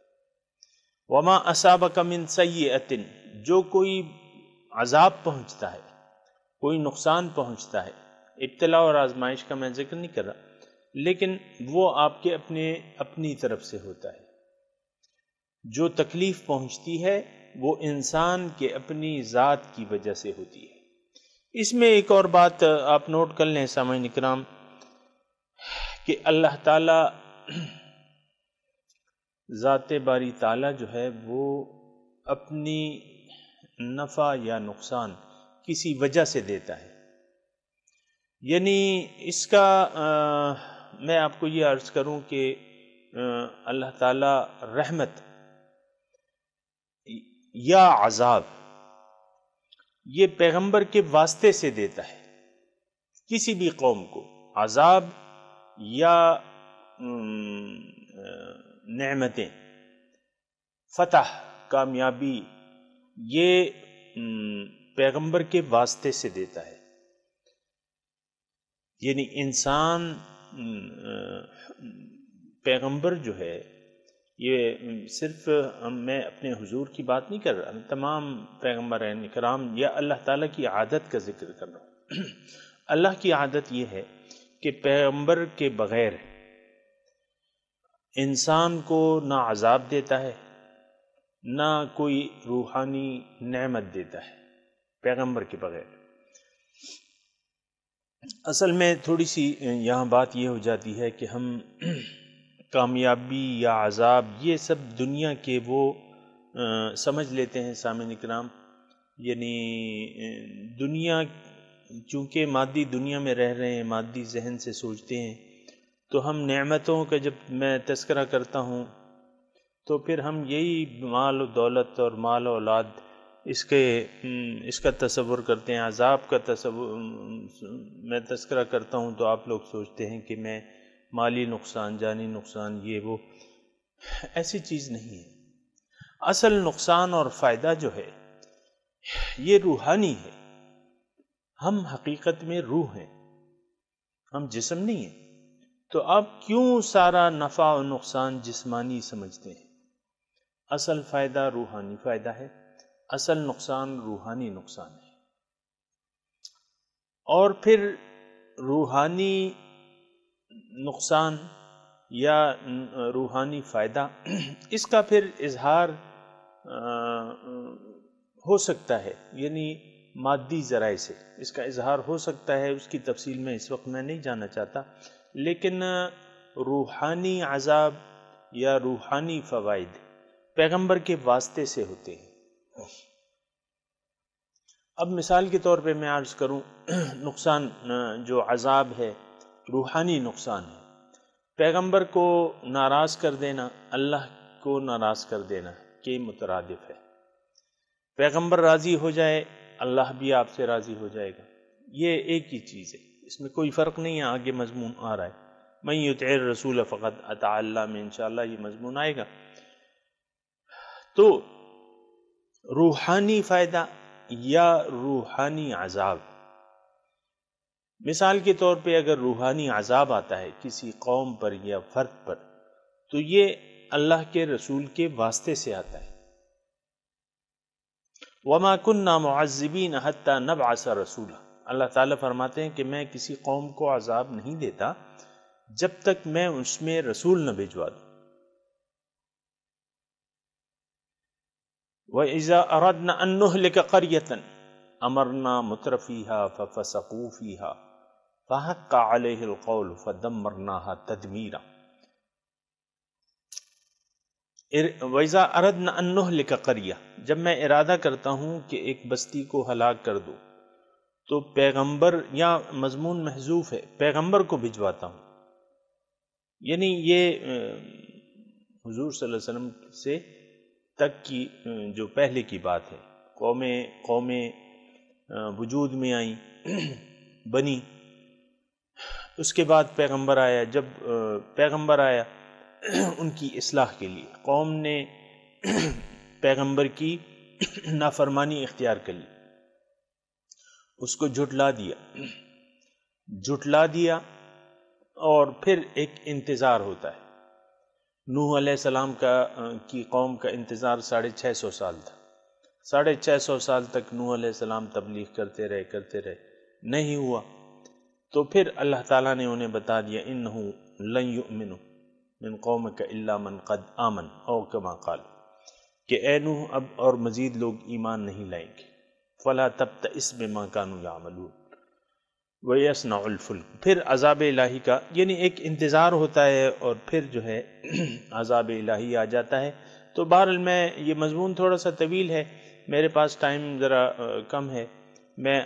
وما اصابک من سیئۃ، جو کوئی عذاب پہنچتا ہے، کوئی نقصان پہنچتا ہے، ابتلا اور آزمائش کا میں ذکر نہیں کر رہا، لیکن وہ آپ کے اپنی طرف سے ہوتا ہے۔ جو تکلیف پہنچتی ہے وہ انسان کے اپنی ذات کی وجہ سے ہوتی ہے۔ اس میں ایک اور بات آپ نوٹ کر لیں سامعین اکرام کہ اللہ تعالی ذات باری تعالی جو ہے وہ اپنی نفع یا نقصان کسی وجہ سے دیتا ہے. یعنی اس کا میں آپ کو یہ عرض کروں کہ اللہ تعالی رحمت یا عذاب یہ پیغمبر کے واسطے سے دیتا ہے کسی بھی قوم کو. عذاب یا نعمتیں، فتح، کامیابی، یہ پیغمبر کے واسطے سے دیتا ہے. یعنی انسان پیغمبر جو ہے، یہ صرف میں اپنے حضور کی بات نہیں کر رہا، تمام پیغمبران کرام یا اللہ تعالیٰ کی عادت کا ذکر کر رہا ہوں. اللہ کی عادت یہ ہے کہ پیغمبر کے بغیر انسان کو نہ عذاب دیتا ہے نہ کوئی روحانی نعمت دیتا ہے پیغمبر کے بغیر. اصل میں تھوڑی سی یہاں بات یہ ہو جاتی ہے کہ ہم کامیابی یا عذاب یہ سب دنیا کے وہ سمجھ لیتے ہیں سامعین اکرام. یعنی دنیا چونکہ مادی دنیا میں رہ رہے ہیں، مادی ذہن سے سوچتے ہیں، تو ہم نعمتوں کا جب میں تذکرہ کرتا ہوں تو پھر ہم یہی مال و دولت اور مال و اولاد اس کا تصور کرتے ہیں. عذاب کا تصور میں تذکرہ کرتا ہوں تو آپ لوگ سوچتے ہیں کہ میں مالی نقصان، جانی نقصان، یہ وہ. ایسی چیز نہیں ہے. اصل نقصان اور فائدہ جو ہے یہ روحانی ہے. ہم حقیقت میں روح ہیں، ہم جسم نہیں ہیں. تو آپ کیوں سارا نفع و نقصان جسمانی سمجھتے ہیں؟ اصل فائدہ روحانی فائدہ ہے، اصل نقصان روحانی نقصان ہے. اور پھر روحانی نقصان یا روحانی فائدہ، اس کا پھر اظہار ہو سکتا ہے، یعنی مادی ذرائع سے اس کا اظہار ہو سکتا ہے. اس کی تفصیل میں اس وقت میں نہیں جاننا چاہتا، لیکن روحانی عذاب یا روحانی فوائد پیغمبر کے واسطے سے ہوتے ہیں. اب مثال کے طور پہ میں عرض کروں، نقصان جو عذاب ہے روحانی نقصان ہے. پیغمبر کو ناراض کر دینا اللہ کو ناراض کر دینا کے مترادف ہے. پیغمبر راضی ہو جائے اللہ بھی آپ سے راضی ہو جائے گا. یہ ایک ہی چیز ہے، اس میں کوئی فرق نہیں ہے. آگے مضمون آ رہا ہے، من یطع الرسول فقد اطاع اللہ میں انشاءاللہ یہ مضمون آئے گا. تو روحانی فائدہ یا روحانی عذاب، مثال کے طور پہ اگر روحانی عذاب آتا ہے کسی قوم پر یا فرد پر تو یہ اللہ کے رسول کے واسطے سے آتا ہے. وَمَا كُنَّا مُعَذِّبِينَ حَتَّى نَبْعَثَ رَسُولًا. اللہ تعالیٰ فرماتے ہیں کہ میں کسی قوم کو عذاب نہیں دیتا جب تک میں اس میں رسول نہ بھیجوا دوں. وَإِذَا أَرَدْنَا أَن نُهْلِكَ قَرْيَةً أَمَرْنَا مُتْرَفِيهَا فَفَسَقُوا فِيهَا فَحَقَّ عَلَيْهِ الْقَوْلُ فَدَمَّرْنَاهَا تَدْمِيرًا. وَإِذَا أَرَدْنَا أَن نُهْلِكَ قَرْيَةً، جب میں ارادہ کرتا ہوں کہ ایک بستی کو ہلاک کر دوں تو پیغمبر، یا مضمون محذوف ہے، پیغمبر کو بھجواتا ہوں. یعنی یہ حضور صلی اللہ علیہ وسلم سے تک کی جو پہلے کی بات ہے. قومیں وجود میں آئیں، بنی، اس کے بعد پیغمبر آیا. جب پیغمبر آیا ان کی اصلاح کے لیے، قوم نے پیغمبر کی نافرمانی اختیار کر لی، اس کو جھٹلا دیا اور پھر ایک انتظار ہوتا ہے. نوح علیہ السلام کی قوم کا انتظار 650 سال تھا. 650 سال تک نوح علیہ السلام تبلیغ کرتے رہے، نہیں ہوا. تو پھر اللہ تعالیٰ نے انہیں بتا دیا انہو لن یؤمنوا من قومک الا من قد آمن او کما قال، کہ اے نوح اب اور مزید لوگ ایمان نہیں لائیں گے. فلا تبتئس بما كانوا يعملون وَيَصْنَعُ الْفُلْكَ۔ پھر عذاب الہی کا یعنی ایک انتظار ہوتا ہے اور پھر جو ہے عذاب الہی آ جاتا ہے۔ تو بہرحال میں یہ مضمون تھوڑا سا طویل ہے، میرے پاس ٹائم ذرا کم ہے، میں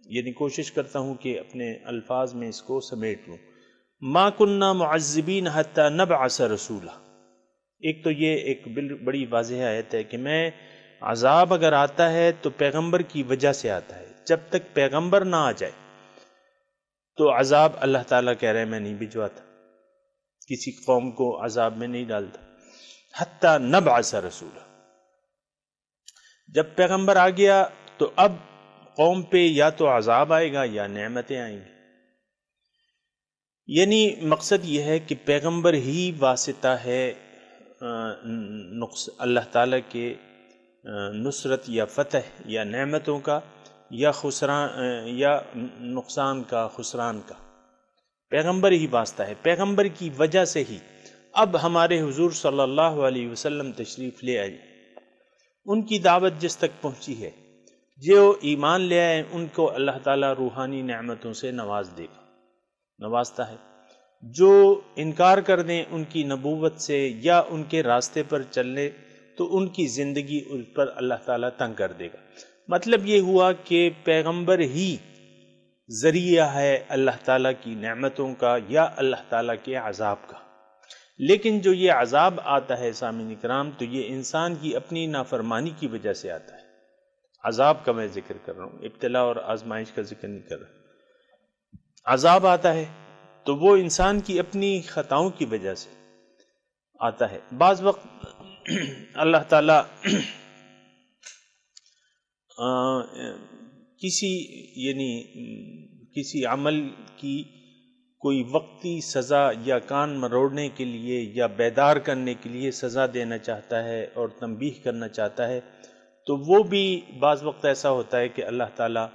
یعنی کوشش کرتا ہوں کہ اپنے الفاظ میں اس کو سمیٹ لوں۔ ما کننا معذبین حتی نبعث رسولا، ایک تو یہ ایک بڑی واضح آیت ہے کہ میں عذاب اگر آتا ہے تو پیغمبر کی وجہ سے آتا ہے، جب تک پیغمبر نہ آ جائے تو عذاب اللہ تعالیٰ کہہ رہے ہیں میں نہیں بھجواتا، کسی قوم کو عذاب میں نہیں ڈالتا۔ حتی نبعث رسولا، جب پیغمبر آ گیا تو اب قوم پہ یا تو عذاب آئے گا یا نعمتیں آئیں گی۔ یعنی مقصد یہ ہے کہ پیغمبر ہی واسطہ ہے اللہ تعالیٰ کے نصرت یا فتح یا نعمتوں کا یا خسران یا نقصان کا خسران کا، پیغمبر ہی واسطہ ہے۔ پیغمبر کی وجہ سے ہی اب ہمارے حضور صلی اللہ علیہ وسلم تشریف لے آئے، ان کی دعوت جس تک پہنچی ہے، جو ایمان لے آئے ان کو اللہ تعالیٰ روحانی نعمتوں سے نوازتا ہے۔ جو انکار کر دیں ان کی نبوت سے یا ان کے راستے پر چلنے تو ان کی زندگی اس پر اللہ تعالیٰ تنگ کر دے گا۔ مطلب یہ ہوا کہ پیغمبر ہی ذریعہ ہے اللہ تعالیٰ کی نعمتوں کا یا اللہ تعالیٰ کے عذاب کا۔ لیکن جو یہ عذاب آتا ہے سامعین کرام تو یہ انسان کی اپنی نافرمانی کی وجہ سے آتا ہے۔ عذاب کا میں ذکر کر رہا ہوں، ابتلا اور آزمائش کا ذکر نہیں کر رہا۔ عذاب آتا ہے تو وہ انسان کی اپنی خطاؤں کی وجہ سے آتا ہے۔ بعض وقت اللہ تعالیٰ کسی عمل کی کوئی وقتی سزا یا کان مروڑنے کے لیے یا بیدار کرنے کے لیے سزا دینا چاہتا ہے اور تنبیہ کرنا چاہتا ہے، تو وہ بھی بعض وقت ایسا ہوتا ہے کہ اللہ تعالیٰ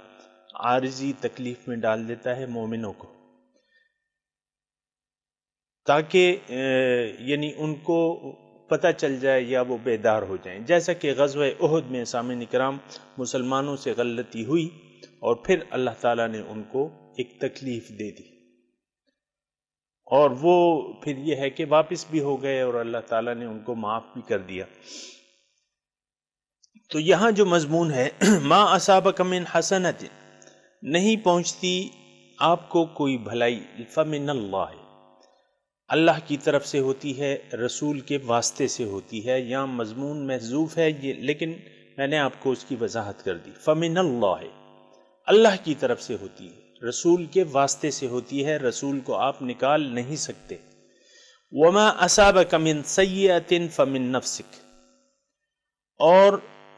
عارضی تکلیف میں ڈال دیتا ہے مومنوں کو، تاکہ یعنی ان کو پتہ چل جائے یا وہ بیدار ہو جائیں۔ جیسا کہ غزوہ احد میں سامعین اکرام مسلمانوں سے غلطی ہوئی اور پھر اللہ تعالیٰ نے ان کو ایک تکلیف دے دی، اور وہ پھر یہ ہے کہ واپس بھی ہو گئے اور اللہ تعالیٰ نے ان کو معاف بھی کر دیا۔ تو یہاں جو مضمون ہے ما اصابک من حسنۃ، نہیں پہنچتی آپ کو کوئی بھلائی، فمن اللہ، اللہ کی طرف سے ہوتی ہے، رسول کے واسطے سے ہوتی ہے۔ یہاں مضمون محذوف ہے یہ، لیکن میں نے آپ کو اس کی وضاحت کر دی۔ فمن اللہ، اللہ کی طرف سے ہوتی ہے، رسول کے واسطے سے ہوتی ہے، رسول کو آپ نکال نہیں سکتے۔ وما اصابک من سیئۃ فمن نفسک، اور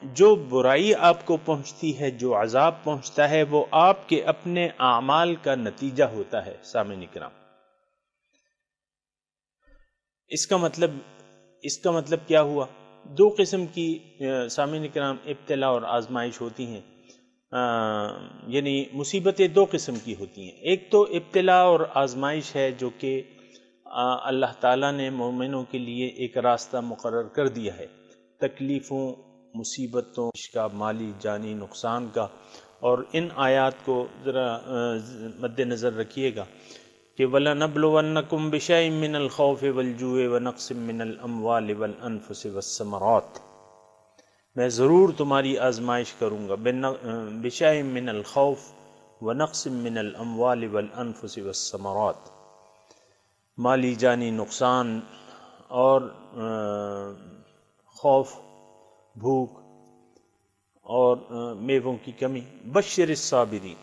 جو برائی آپ کو پہنچتی ہے، جو عذاب پہنچتا ہے، وہ آپ کے اپنے اعمال کا نتیجہ ہوتا ہے۔ سامعین کرام، اس کا مطلب کیا ہوا؟ دو قسم کی سامعین کرام ابتلا اور آزمائش ہوتی ہیں، یعنی مصیبتیں دو قسم کی ہوتی ہیں۔ ایک تو ابتلا اور آزمائش ہے جو کہ اللہ تعالیٰ نے مومنوں کے لیے ایک راستہ مقرر کر دیا ہے، تکلیفوں، مصیبتوں کا، مالی جانی نقصان کا۔ اور ان آیات کو ذرا مد نظر رکھیے گا کہ وَلَنَبْلُوَنَّكُمْ بِشَيْءٍ مِّنَ الْخَوْفِ وَالْجُوعِ وَنَقْصٍ مِّنَ الْأَمْوَالِ وَالْأَنفُسِ وَالثَّمَرَاتِ، میں ضرور تمہاری آزمائش کروں گا، بِشَيْءٍ مِّنَ الْخَوْفِ وَنَقْصٍ مِّنَ الْأَمْوَالِ وَالْأَنفُسِ وَالثَّمَرَاتِ، مالی جانی نقصان اور خوف، بھوک اور میووں کی کمی۔ بشر الصابرین،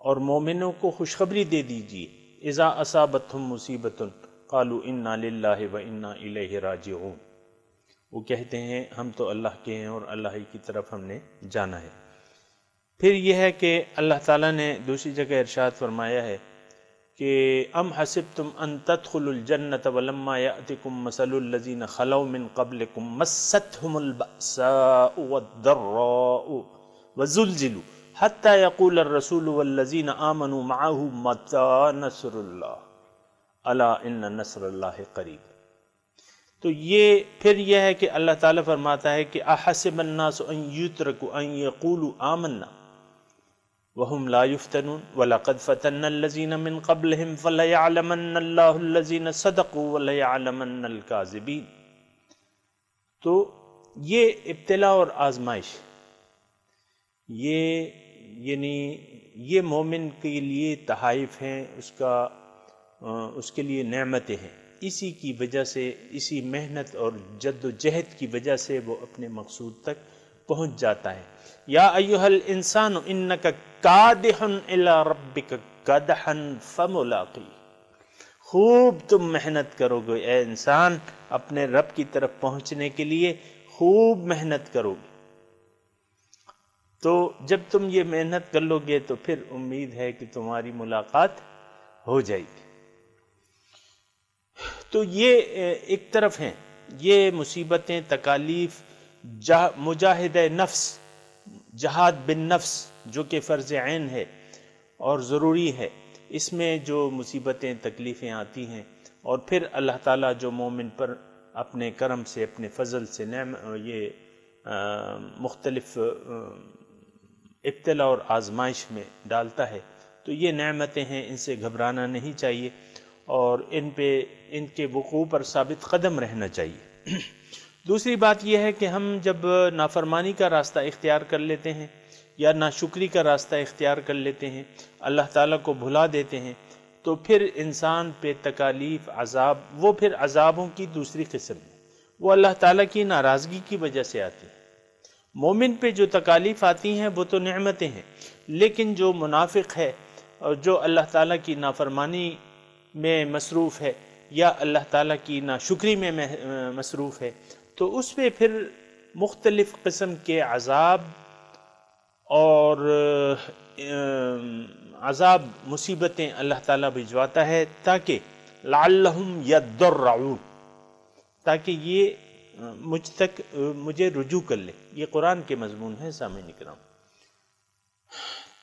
اور مومنوں کو خوشخبری دے دیجیے، اذا اصابتہم مصیبۃ قالوا انا للہ وانا الیہ راجعون، وہ کہتے ہیں ہم تو اللہ کے ہیں اور اللہ ہی کی طرف ہم نے جانا ہے۔ پھر یہ ہے کہ اللہ تعالیٰ نے دوسری جگہ ارشاد فرمایا ہے کہ ام حسبتم ان تدخلوا الجنۃ ولما یأتکم مثل الذین خلوا من قبلکم مستهم البأساء والضراء وزلزلوا حتی یقول الرسول والذین آمنوا معه متی نصر اللہ الا ان نصر اللہ قریب۔ تو یہ پھر یہ ہے کہ اللہ تعالیٰ فرماتا ہے کہ احسب الناس ان یترکوا ان یقولوا آمنا وهم لا يفتنون ولقد فتنا الذين من قبلهم فليعلمن الله الذين صدقوا وليعلمن الكاذبين. تو یہ ابتلا اور آزمائش یہ مومن کے لیے تحائف ہیں، اس کے لیے نعمتیں ہیں. اسی کی وجہ سے، اسی محنت اور جد و جہد کی وجہ سے وہ اپنے مقصود تک پہنچ جاتا ہے. یا ایھا الانسان انک کادح الی ربک کدحا فملاقی. خوب تم محنت کرو گے اے انسان، اپنے رب کی طرف پہنچنے کے لیے خوب محنت کرو گے. تو جب تم یہ محنت کر لو گے تو پھر امید ہے کہ تمہاری ملاقات ہو جائے گی. تو یہ ایک طرف ہیں یہ مصیبتیں، تکالیف، مجاہد نفس، جہاد بالنفس جو کہ فرض عین ہے اور ضروری ہے. اس میں جو مصیبتیں، تکلیفیں آتی ہیں، اور پھر اللہ تعالیٰ جو مومن پر اپنے کرم سے، اپنے فضل سے مختلف ابتلا اور آزمائش میں ڈالتا ہے، تو یہ نعمتیں ہیں، ان سے گھبرانا نہیں چاہیے اور ان کے وقوع پر ثابت قدم رہنا چاہیے. دوسری بات یہ ہے کہ ہم جب نافرمانی کا راستہ اختیار کر لیتے ہیں یا ناشکری کا راستہ اختیار کر لیتے ہیں، اللہ تعالیٰ کو بھلا دیتے ہیں، تو پھر انسان پہ تکالیف، عذاب، وہ پھر عذابوں کی دوسری قسم ہے، وہ اللہ تعالیٰ کی ناراضگی کی وجہ سے آتی ہے. مومن پہ جو تکالیف آتی ہیں وہ تو نعمتیں ہیں، لیکن جو منافق ہے اور جو اللہ تعالیٰ کی نافرمانی میں مصروف ہے یا اللہ تعالیٰ کی ناشکری میں مصروف ہے، تو اس پہ پھر مختلف قسم کے عذاب اور مصیبتیں اللہ تعالیٰ بھجواتا ہے تاکہ لعلہم یضرعون، تاکہ یہ مجھے رجوع کر لے. یہ قرآن کے مضمون ہے سامعین کرام.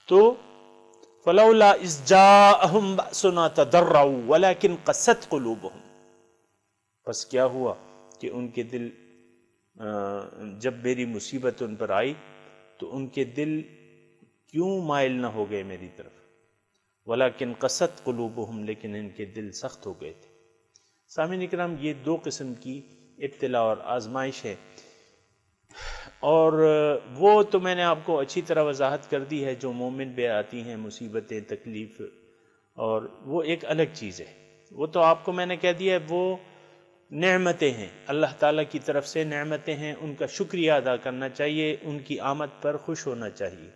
تو فلولا اذ جاءہم بأسنا تضرعوا ولکن قست قلوبہم، پس کیا ہوا کہ ان کے دل، جب میری مصیبت ان پر آئی تو ان کے دل کیوں مائل نہ ہو گئے میری طرف. ولیکن قست قلوبہم، لیکن ان کے دل سخت ہو گئے تھے. سامعین کرام، یہ دو قسم کی ابتلا اور آزمائش ہے، اور وہ تو میں نے آپ کو اچھی طرح وضاحت کر دی ہے جو مومن پہ آتی ہیں مصیبتیں، تکلیف، اور وہ ایک الگ چیز ہے. وہ تو آپ کو میں نے کہہ دیا ہے وہ نعمتیں ہیں، اللہ تعالیٰ کی طرف سے نعمتیں ہیں، ان کا شکریہ ادا کرنا چاہیے، ان کی آمد پر خوش ہونا چاہیے.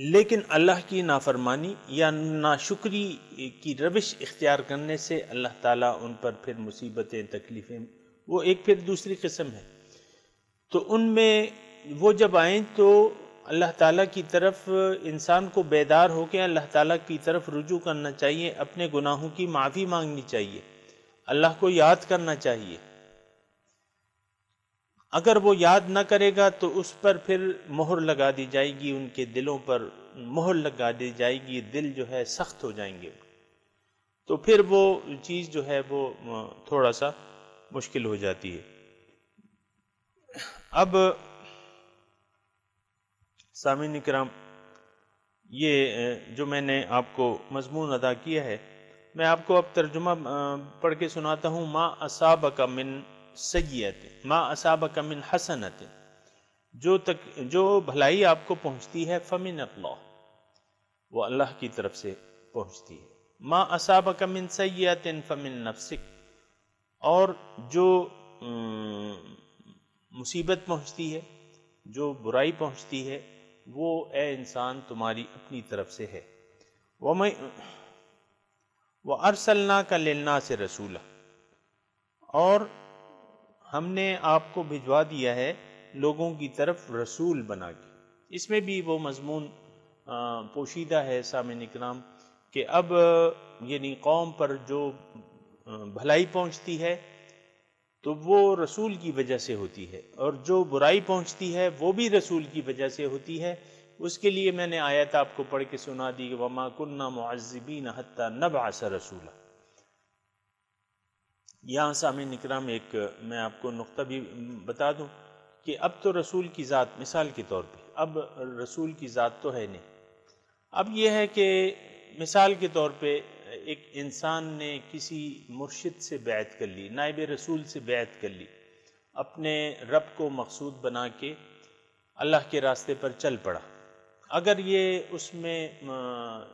لیکن اللہ کی نافرمانی یا ناشکری کی روش اختیار کرنے سے اللہ تعالیٰ ان پر پھر مصیبتیں، تکلیفیں، وہ ایک پھر دوسری قسم ہے. تو ان میں وہ جب آئیں تو اللہ تعالیٰ کی طرف انسان کو بیدار ہو کے اللہ تعالیٰ کی طرف رجوع کرنا چاہیے، اپنے گناہوں کی معافی مانگنی چاہیے، اللہ کو یاد کرنا چاہیے. اگر وہ یاد نہ کرے گا تو اس پر پھر مہر لگا دی جائے گی، ان کے دلوں پر مہر لگا دی جائے گی، دل جو ہے سخت ہو جائیں گے، تو پھر وہ چیز جو ہے وہ تھوڑا سا مشکل ہو جاتی ہے. اب سامعین کرام، یہ جو میں نے آپ کو مضمون ادا کیا ہے، میں آپ کو اب ترجمہ پڑھ کے سناتا ہوں. ما اصابک من سیئۃ ما اصابک من حسنۃ، جو بھلائی آپ کو پہنچتی ہے فمن اللہ، وہ اللہ کی طرف سے پہنچتی ہے. ما اصابک من سیئۃ فمن نفسک، اور جو مصیبت پہنچتی ہے، جو برائی پہنچتی ہے، وہ اے انسان تمہاری اپنی طرف سے ہے. وَأَرْسَلْنَاكَ لِلنَّاسِ رَسُولًا، اور ہم نے آپ کو بھجوا دیا ہے لوگوں کی طرف رسول بنا کے. اس میں بھی وہ مضمون پوشیدہ ہے سامعین کرام کہ اب یعنی قوم پر جو بھلائی پہنچتی ہے تو وہ رسول کی وجہ سے ہوتی ہے، اور جو برائی پہنچتی ہے وہ بھی رسول کی وجہ سے ہوتی ہے. اس کے لیے میں نے آیت آپ کو پڑھ کے سنا دی کہ وَمَا كُنَّا مُعَذِّبِينَ حَتَّى نَبْعَثَ رَسُولًا. یہاں سامعین اکرام ایک میں آپ کو نقطہ بھی بتا دوں کہ اب تو رسول کی ذات، مثال کے طور پہ اب رسول کی ذات تو ہے نہیں، اب یہ ہے کہ مثال کے طور پہ ایک انسان نے کسی مرشد سے بیعت کر لی، نائب رسول سے بیعت کر لی، اپنے رب کو مقصود بنا کے اللہ کے راستے پر چل پڑا، اگر یہ اس میں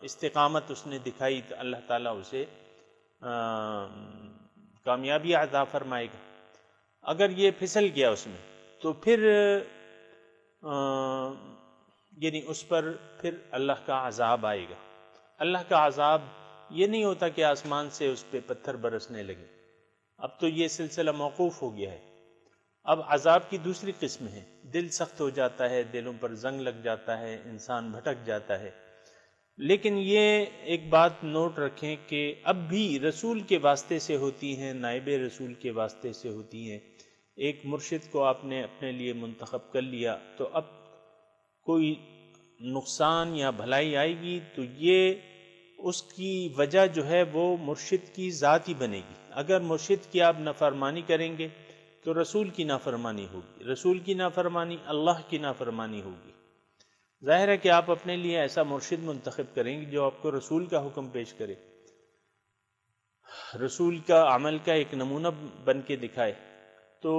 استقامت اس نے دکھائی تو اللہ تعالیٰ اسے کامیابی عطا فرمائے گا، اگر یہ پھسل گیا اس میں تو پھر یعنی اس پر پھر اللہ کا عذاب آئے گا۔ اللہ کا عذاب یہ نہیں ہوتا کہ آسمان سے اس پہ پتھر برسنے لگے، اب تو یہ سلسلہ موقوف ہو گیا ہے۔ اب عذاب کی دوسری قسم ہے، دل سخت ہو جاتا ہے، دلوں پر زنگ لگ جاتا ہے، انسان بھٹک جاتا ہے، لیکن یہ ایک بات نوٹ رکھیں کہ اب بھی رسول کے واسطے سے ہوتی ہیں، نائب رسول کے واسطے سے ہوتی ہیں۔ ایک مرشد کو آپ نے اپنے لیے منتخب کر لیا تو اب کوئی نقصان یا بھلائی آئے گی تو یہ اس کی وجہ جو ہے وہ مرشد کی ذات ہی بنے گی۔ اگر مرشد کی آپ نافرمانی کریں گے تو رسول کی نافرمانی ہوگی، رسول کی نافرمانی اللہ کی نافرمانی ہوگی۔ ظاہر ہے کہ آپ اپنے لیے ایسا مرشد منتخب کریں گے جو آپ کو رسول کا حکم پیش کرے، رسول کا عمل کا ایک نمونہ بن کے دکھائے۔ تو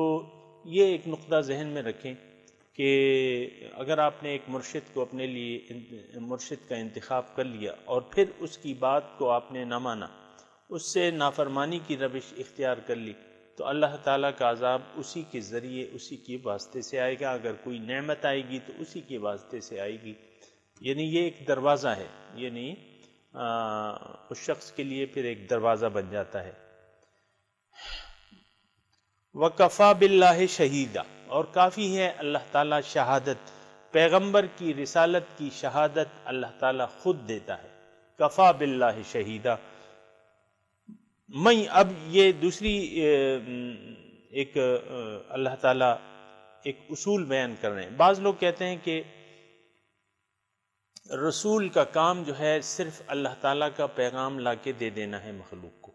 یہ ایک نقطہ ذہن میں رکھیں کہ اگر آپ نے ایک مرشد کو اپنے لیے مرشد کا انتخاب کر لیا اور پھر اس کی بات کو آپ نے نہ مانا، اس سے نافرمانی کی روش اختیار کر لی، تو اللہ تعالیٰ کا عذاب اسی کے ذریعے اسی کے واسطے سے آئے گا۔ اگر کوئی نعمت آئے گی تو اسی کے واسطے سے آئے گی، یعنی یہ ایک دروازہ ہے، یعنی اس شخص کے لیے پھر ایک دروازہ بن جاتا ہے۔ وَكَفَى بِاللَّهِ شَهِيدًا، اور کافی ہے اللہ تعالیٰ شہادت، پیغمبر کی رسالت کی شہادت اللہ تعالیٰ خود دیتا ہے۔ کفا باللہ شہیدہ، میں اب یہ دوسری ایک اللہ تعالیٰ ایک اصول بیان کر رہے ہیں۔ بعض لوگ کہتے ہیں کہ رسول کا کام جو ہے صرف اللہ تعالیٰ کا پیغام لا کے دے دینا ہے مخلوق کو،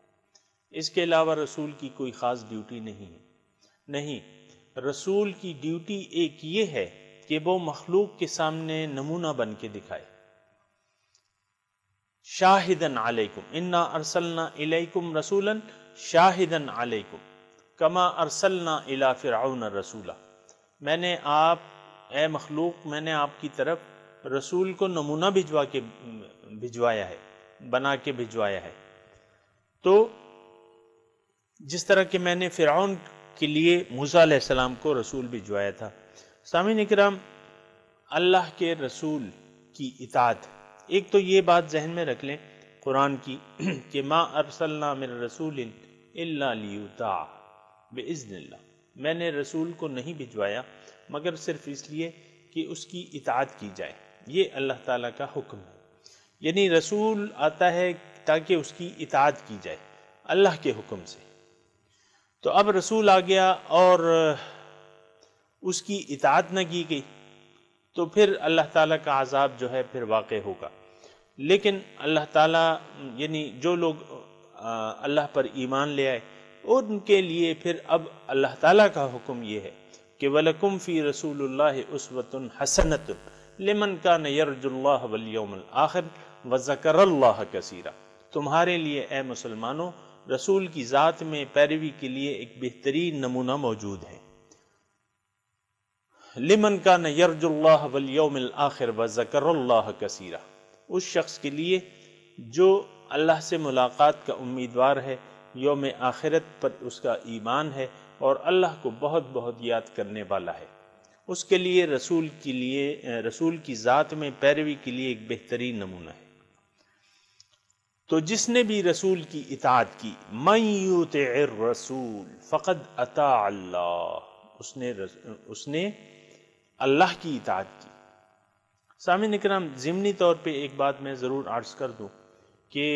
اس کے علاوہ رسول کی کوئی خاص ڈیوٹی نہیں ہے۔ نہیں، رسول کی ڈیوٹی ایک یہ ہے کہ وہ مخلوق کے سامنے نمونہ بن کے دکھائے۔ شاہدن علیکم انا ارسلنا الیکم رسولا شاہدن علیکم کما ارسلنا الی فرعون رسولا، میں نے آپ اے مخلوق میں نے آپ کی طرف رسول کو نمونہ بھجوایا ہے، بنا کے بھجوایا ہے۔ تو جس طرح کہ میں نے فرعون کے لیے موسیٰ علیہ السلام کو رسول بھجوایا تھا۔ سامعین اکرام، اللہ کے رسول کی اطاعت، ایک تو یہ بات ذہن میں رکھ لیں قرآن کی کہ ما ارسلنا من رسول الا لیطاع باذن اللہ، میں نے رسول کو نہیں بھجوایا مگر صرف اس لیے کہ اس کی اطاعت کی جائے، یہ اللہ تعالیٰ کا حکم ہے۔ یعنی رسول آتا ہے تاکہ اس کی اطاعت کی جائے اللہ کے حکم سے۔ تو اب رسول آ گیا اور اس کی اطاعت نہ کی گئی تو پھر اللہ تعالیٰ کا عذاب جو ہے پھر واقع ہوگا۔ لیکن اللہ تعالیٰ یعنی جو لوگ اللہ پر ایمان لے آئے ان کے لیے پھر اب اللہ تعالیٰ کا حکم یہ ہے کہ وَلَكُمْ فِي رَسُولِ اللَّهِ أُسْوَةٌ حَسَنَةٌ لِمَنْ كَانَ يَرْجُو اللَّهَ وَالْيَوْمَ الْآخِرَ وَذَكَرَ اللَّهَ كَثِيرًا، تمہارے لیے اے مسلمانوں رسول کی ذات میں پیروی کے لیے ایک بہترین نمونہ موجود ہے۔ لمن کان یرجو اللہ والیوم الآخر وذکر اللہ کثیرا، اس شخص کے لیے جو اللہ سے ملاقات کا امیدوار ہے، یوم آخرت پر اس کا ایمان ہے اور اللہ کو بہت بہت یاد کرنے والا ہے، اس کے لیے رسول کی ذات میں پیروی کے لیے ایک بہترین نمونہ ہے۔ تو جس نے بھی رسول کی اطاعت کی، من یطع الرسول فقد اطاع اللہ، اس نے اللہ کی اطاعت کی۔ سامعین اکرام، ضمنی طور پہ ایک بات میں ضرور عرض کر دوں کہ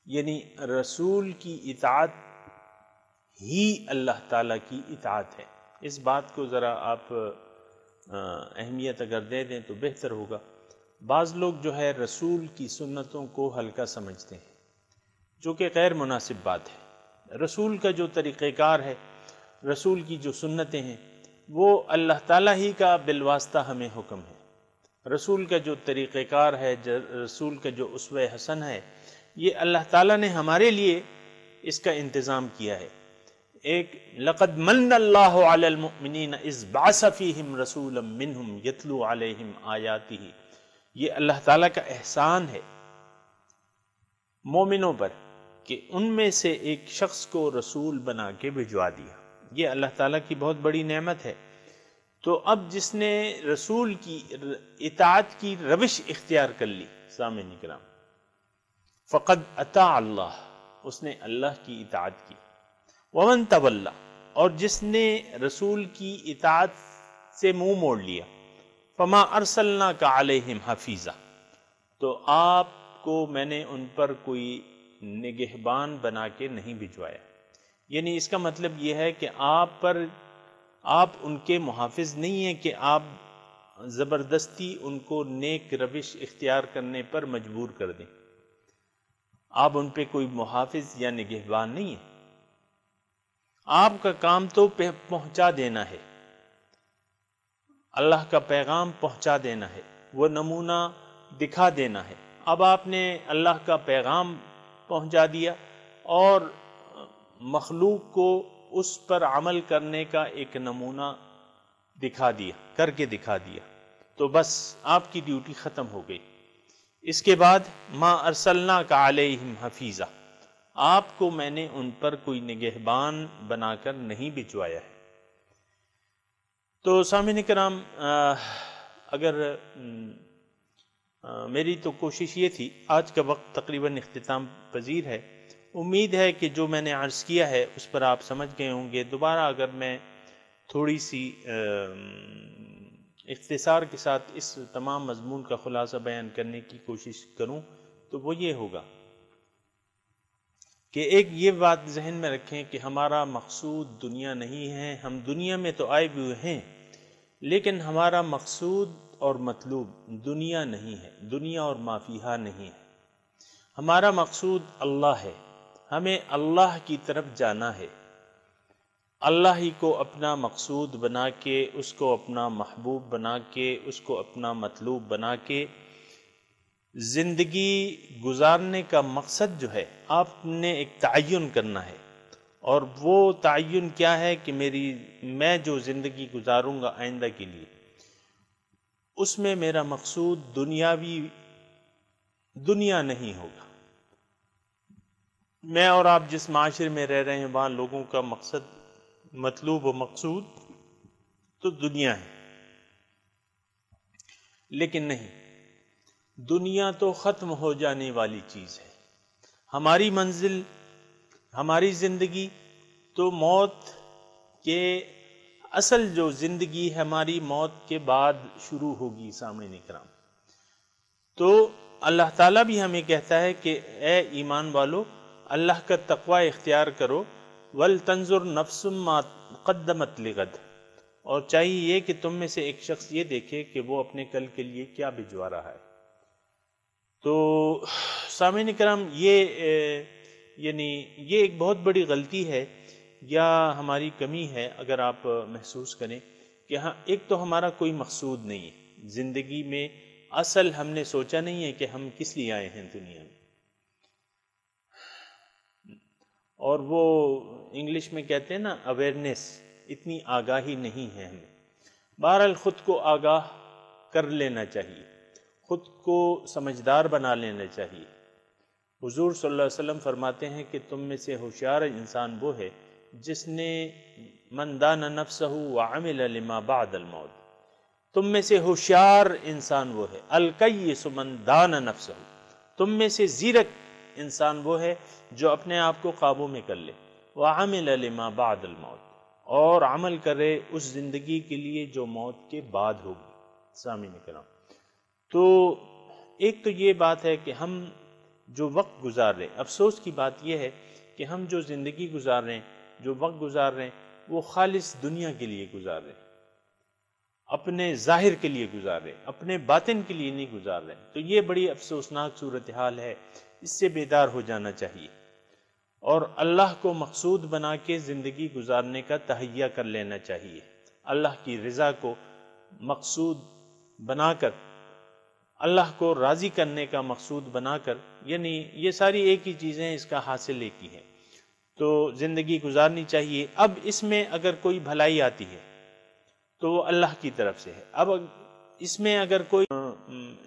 یعنی رسول کی اطاعت ہی اللہ تعالیٰ کی اطاعت ہے، اس بات کو ذرا آپ اہمیت اگر دے دیں تو بہتر ہوگا۔ بعض لوگ جو ہے رسول کی سنتوں کو ہلکا سمجھتے ہیں، جو کہ غیر مناسب بات ہے۔ رسول کا جو طریقہ کار ہے، رسول کی جو سنتیں ہیں، وہ اللہ تعالیٰ ہی کا بالواسطہ ہمیں حکم ہے۔ رسول کا جو طریقہ کار ہے، رسول کا جو اسوہ حسن ہے، یہ اللہ تعالیٰ نے ہمارے لیے اس کا انتظام کیا ہے۔ ایک لقد من اللہ علی المؤمنین اذ بعث فیہم رسولا منہم یتلو علیہم آیاتہ، یہ اللہ تعالیٰ کا احسان ہے مومنوں پر کہ ان میں سے ایک شخص کو رسول بنا کے بھجوا دیا۔ یہ اللہ تعالیٰ کی بہت بڑی نعمت ہے۔ تو اب جس نے رسول کی اطاعت کی روش اختیار کر لی، سامعین کرام، فقد اطاع اللہ، اس نے اللہ کی اطاعت کی۔ ومن تولی، اور جس نے رسول کی اطاعت سے منہ موڑ لیا، فما ارسلناک علیہم حفیظا، تو آپ کو میں نے ان پر کوئی نگہبان بنا کے نہیں بھجوایا۔ یعنی اس کا مطلب یہ ہے کہ آپ ان کے محافظ نہیں ہیں کہ آپ زبردستی ان کو نیک روش اختیار کرنے پر مجبور کر دیں۔ آپ ان پہ کوئی محافظ یا نگہبان نہیں ہیں۔ آپ کا کام تو پہنچا دینا ہے، اللہ کا پیغام پہنچا دینا ہے، وہ نمونہ دکھا دینا ہے۔ اب آپ نے اللہ کا پیغام پہنچا دیا اور مخلوق کو اس پر عمل کرنے کا ایک نمونہ کر کے دکھا دیا، تو بس آپ کی ڈیوٹی ختم ہو گئی۔ اس کے بعد ما ارسلناک علیہم حفیظا، آپ کو میں نے ان پر کوئی نگہبان بنا کر نہیں بھجوایا ہے۔ تو سامعین کرام، اگر میری تو کوشش یہ تھی، آج کا وقت تقریباً اختتام پذیر ہے، امید ہے کہ جو میں نے عرض کیا ہے اس پر آپ سمجھ گئے ہوں گے۔ دوبارہ اگر میں تھوڑی سی اختصار کے ساتھ اس تمام مضمون کا خلاصہ بیان کرنے کی کوشش کروں تو وہ یہ ہوگا کہ ایک یہ بات ذہن میں رکھیں کہ ہمارا مقصود دنیا نہیں ہے۔ ہم دنیا میں تو آئے ہوئے ہیں، لیکن ہمارا مقصود اور مطلوب دنیا نہیں ہے، دنیا اور ما فیہا نہیں ہے۔ ہمارا مقصود اللہ ہے، ہمیں اللہ کی طرف جانا ہے، اللہ ہی کو اپنا مقصود بنا کے، اس کو اپنا محبوب بنا کے، اس کو اپنا مطلوب بنا کے زندگی گزارنے کا مقصد جو ہے آپ نے ایک تعین کرنا ہے۔ اور وہ تعین کیا ہے کہ میں جو زندگی گزاروں گا آئندہ کے لیے، اس میں میرا مقصود دنیا نہیں ہوگا۔ میں اور آپ جس معاشرے میں رہ رہے ہیں وہاں لوگوں کا مطلوب و مقصود تو دنیا ہے، لیکن نہیں، دنیا تو ختم ہو جانے والی چیز ہے۔ ہماری منزل، ہماری زندگی تو موت کے اصل جو زندگی ہے ہماری موت کے بعد شروع ہوگی۔ سامعین کرام، تو اللہ تعالیٰ بھی ہمیں کہتا ہے کہ اے ایمان والو، اللہ کا تقوی اختیار کرو، وَلْتَنْظُرْ نَفْسٌ مَا قَدَّمَتْ لِغَدٍ، اور چاہیے یہ کہ تم میں سے ایک شخص یہ دیکھے کہ وہ اپنے کل کے لیے کیا بھجوا رہا ہے۔ تو سامعین کرام، یہ ایک بہت بڑی غلطی ہے یا ہماری کمی ہے اگر آپ محسوس کریں کہ ہاں، ایک تو ہمارا کوئی مقصود نہیں ہے زندگی میں، اصل ہم نے سوچا نہیں ہے کہ ہم کس لیے آئے ہیں دنیا میں، اور وہ انگلش میں کہتے ہیں نا اویئرنیس، اتنی آگاہی نہیں ہے ہمیں۔ بہرحال خود کو آگاہ کر لینا چاہیے، خود کو سمجھدار بنا لینا چاہیے۔ حضور صلی اللہ علیہ وسلم فرماتے ہیں کہ تم میں سے ہوشیار انسان وہ ہے جس نے من دان نفسہ وعمل لما بعد الموت، تم میں سے ہوشیار انسان وہ ہے، الکیس من دان نفسہ، تم میں سے زیرک انسان وہ ہے جو اپنے آپ کو قابو میں کر لے، وعمل لما بعد الموت، اور عمل کرے اس زندگی کے لیے جو موت کے بعد ہوگی۔ سامعین کرام، تو ایک تو یہ بات ہے کہ ہم جو وقت گزار رہے ہیں، افسوس کی بات یہ ہے کہ ہم جو زندگی گزار رہے ہیں، جو وقت گزار رہے ہیں، وہ خالص دنیا کے لیے گزار رہے ہیں، اپنے ظاہر کے لیے گزار رہے ہیں، اپنے باطن کے لیے نہیں گزار رہے ہیں۔ تو یہ بڑی افسوسناک صورتحال ہے، اس سے بیدار ہو جانا چاہیے۔ اور اللہ کو مقصود بنا کے زندگی گزارنے کا تہیہ کر لینا چاہیے، اللہ کی رضا کو مقصود بنا کر، اللہ کو راضی کرنے کا مقصود بنا کر، یعنی یہ ساری ایک ہی چیزیں، اس کا حاصل ایک ہی ہے، تو زندگی گزارنی چاہیے۔ اب اس میں اگر کوئی بھلائی آتی ہے تو وہ اللہ کی طرف سے ہے۔ اب اس میں اگر کوئی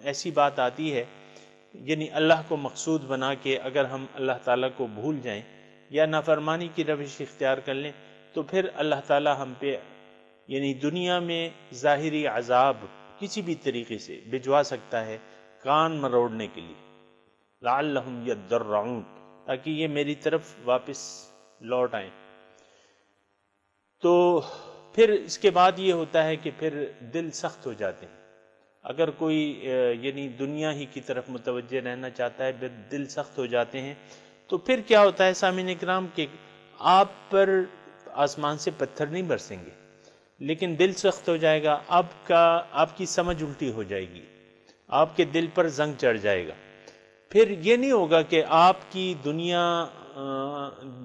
ایسی بات آتی ہے، یعنی اللہ کو مقصود بنا کے اگر ہم اللہ تعالیٰ کو بھول جائیں یا نافرمانی کی روش اختیار کر لیں، تو پھر اللہ تعالیٰ ہم پہ یعنی دنیا میں ظاہری عذاب کسی بھی طریقے سے بھجوا سکتا ہے، کان مروڑنے کے لیے، لعلہم یضرعون، تاکہ یہ میری طرف واپس لوٹ آئیں۔ تو پھر اس کے بعد یہ ہوتا ہے کہ پھر دل سخت ہو جاتے ہیں۔ اگر کوئی یعنی دنیا ہی کی طرف متوجہ رہنا چاہتا ہے، پھر دل سخت ہو جاتے ہیں، تو پھر کیا ہوتا ہے سامعین کرام کہ آپ پر آسمان سے پتھر نہیں برسیں گے، لیکن دل سخت ہو جائے گا، آپ کی سمجھ الٹی ہو جائے گی، آپ کے دل پر زنگ چڑھ جائے گا۔ پھر یہ نہیں ہوگا کہ آپ کی دنیا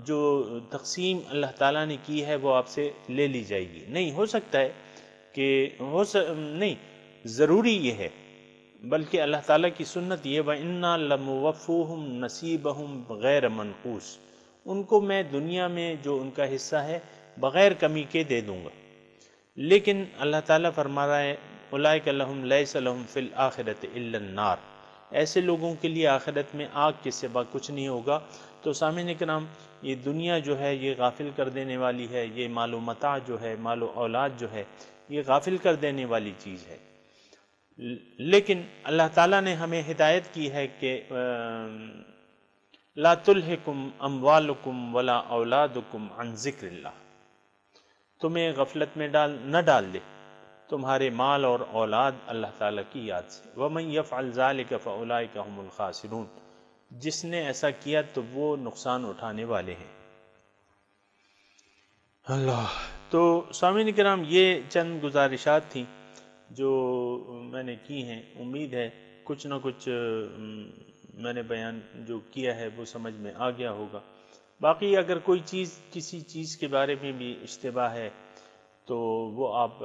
جو تقسیم اللہ تعالیٰ نے کی ہے وہ آپ سے لے لی جائے گی، نہیں ہو سکتا ہے کہ نہیں، ضروری یہ ہے، بلکہ اللہ تعالیٰ کی سنت یہ وَإِنَّا لَمُوَفُّوهُمْ نَصِيبَهُمْ غیر منقوص، ان کو میں دنیا میں جو ان کا حصہ ہے بغیر کمی کے دے دوں گا۔ لیکن اللہ تعالیٰ فرما رہا ہے اولئک لہم لیس لہم فی الآخرۃ الا النار، ایسے لوگوں کے لیے آخرت میں آگ کے سوا کچھ نہیں ہوگا۔ تو سامعین کرام، یہ دنیا جو ہے یہ غافل کر دینے والی ہے، یہ مال و متاع جو ہے، مال و اولاد جو ہے، یہ غافل کر دینے والی چیز ہے۔ لیکن اللہ تعالیٰ نے ہمیں ہدایت کی ہے کہ لا تلہکم اموالکم ولا اولادکم عن ذکر اللہ، تمہیں غفلت میں نہ ڈال دے تمہارے مال اور اولاد اللہ تعالیٰ کی یاد سے۔ وَمَن يَفْعَلْ ذَلِكَ فَأُولَئِكَ هُمُ الْخَاسِرُونَ، جس نے ایسا کیا تو وہ نقصان اٹھانے والے ہیں۔ اللہ، تو سامعین کرام، یہ چند گزارشات تھیں جو میں نے کی ہیں، امید ہے کچھ نہ کچھ میں نے بیان جو کیا ہے وہ سمجھ میں آ گیا ہوگا۔ باقی اگر کوئی چیز کسی چیز کے بارے میں بھی اشتباہ ہے تو وہ آپ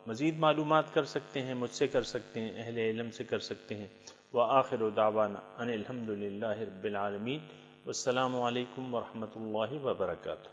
مزید معلومات کر سکتے ہیں، مجھ سے کر سکتے ہیں، اہل علم سے کر سکتے ہیں۔ وآخر دعوانا ان الحمد للہ رب العالمین، والسلام علیکم ورحمۃ اللہ وبرکاتہ۔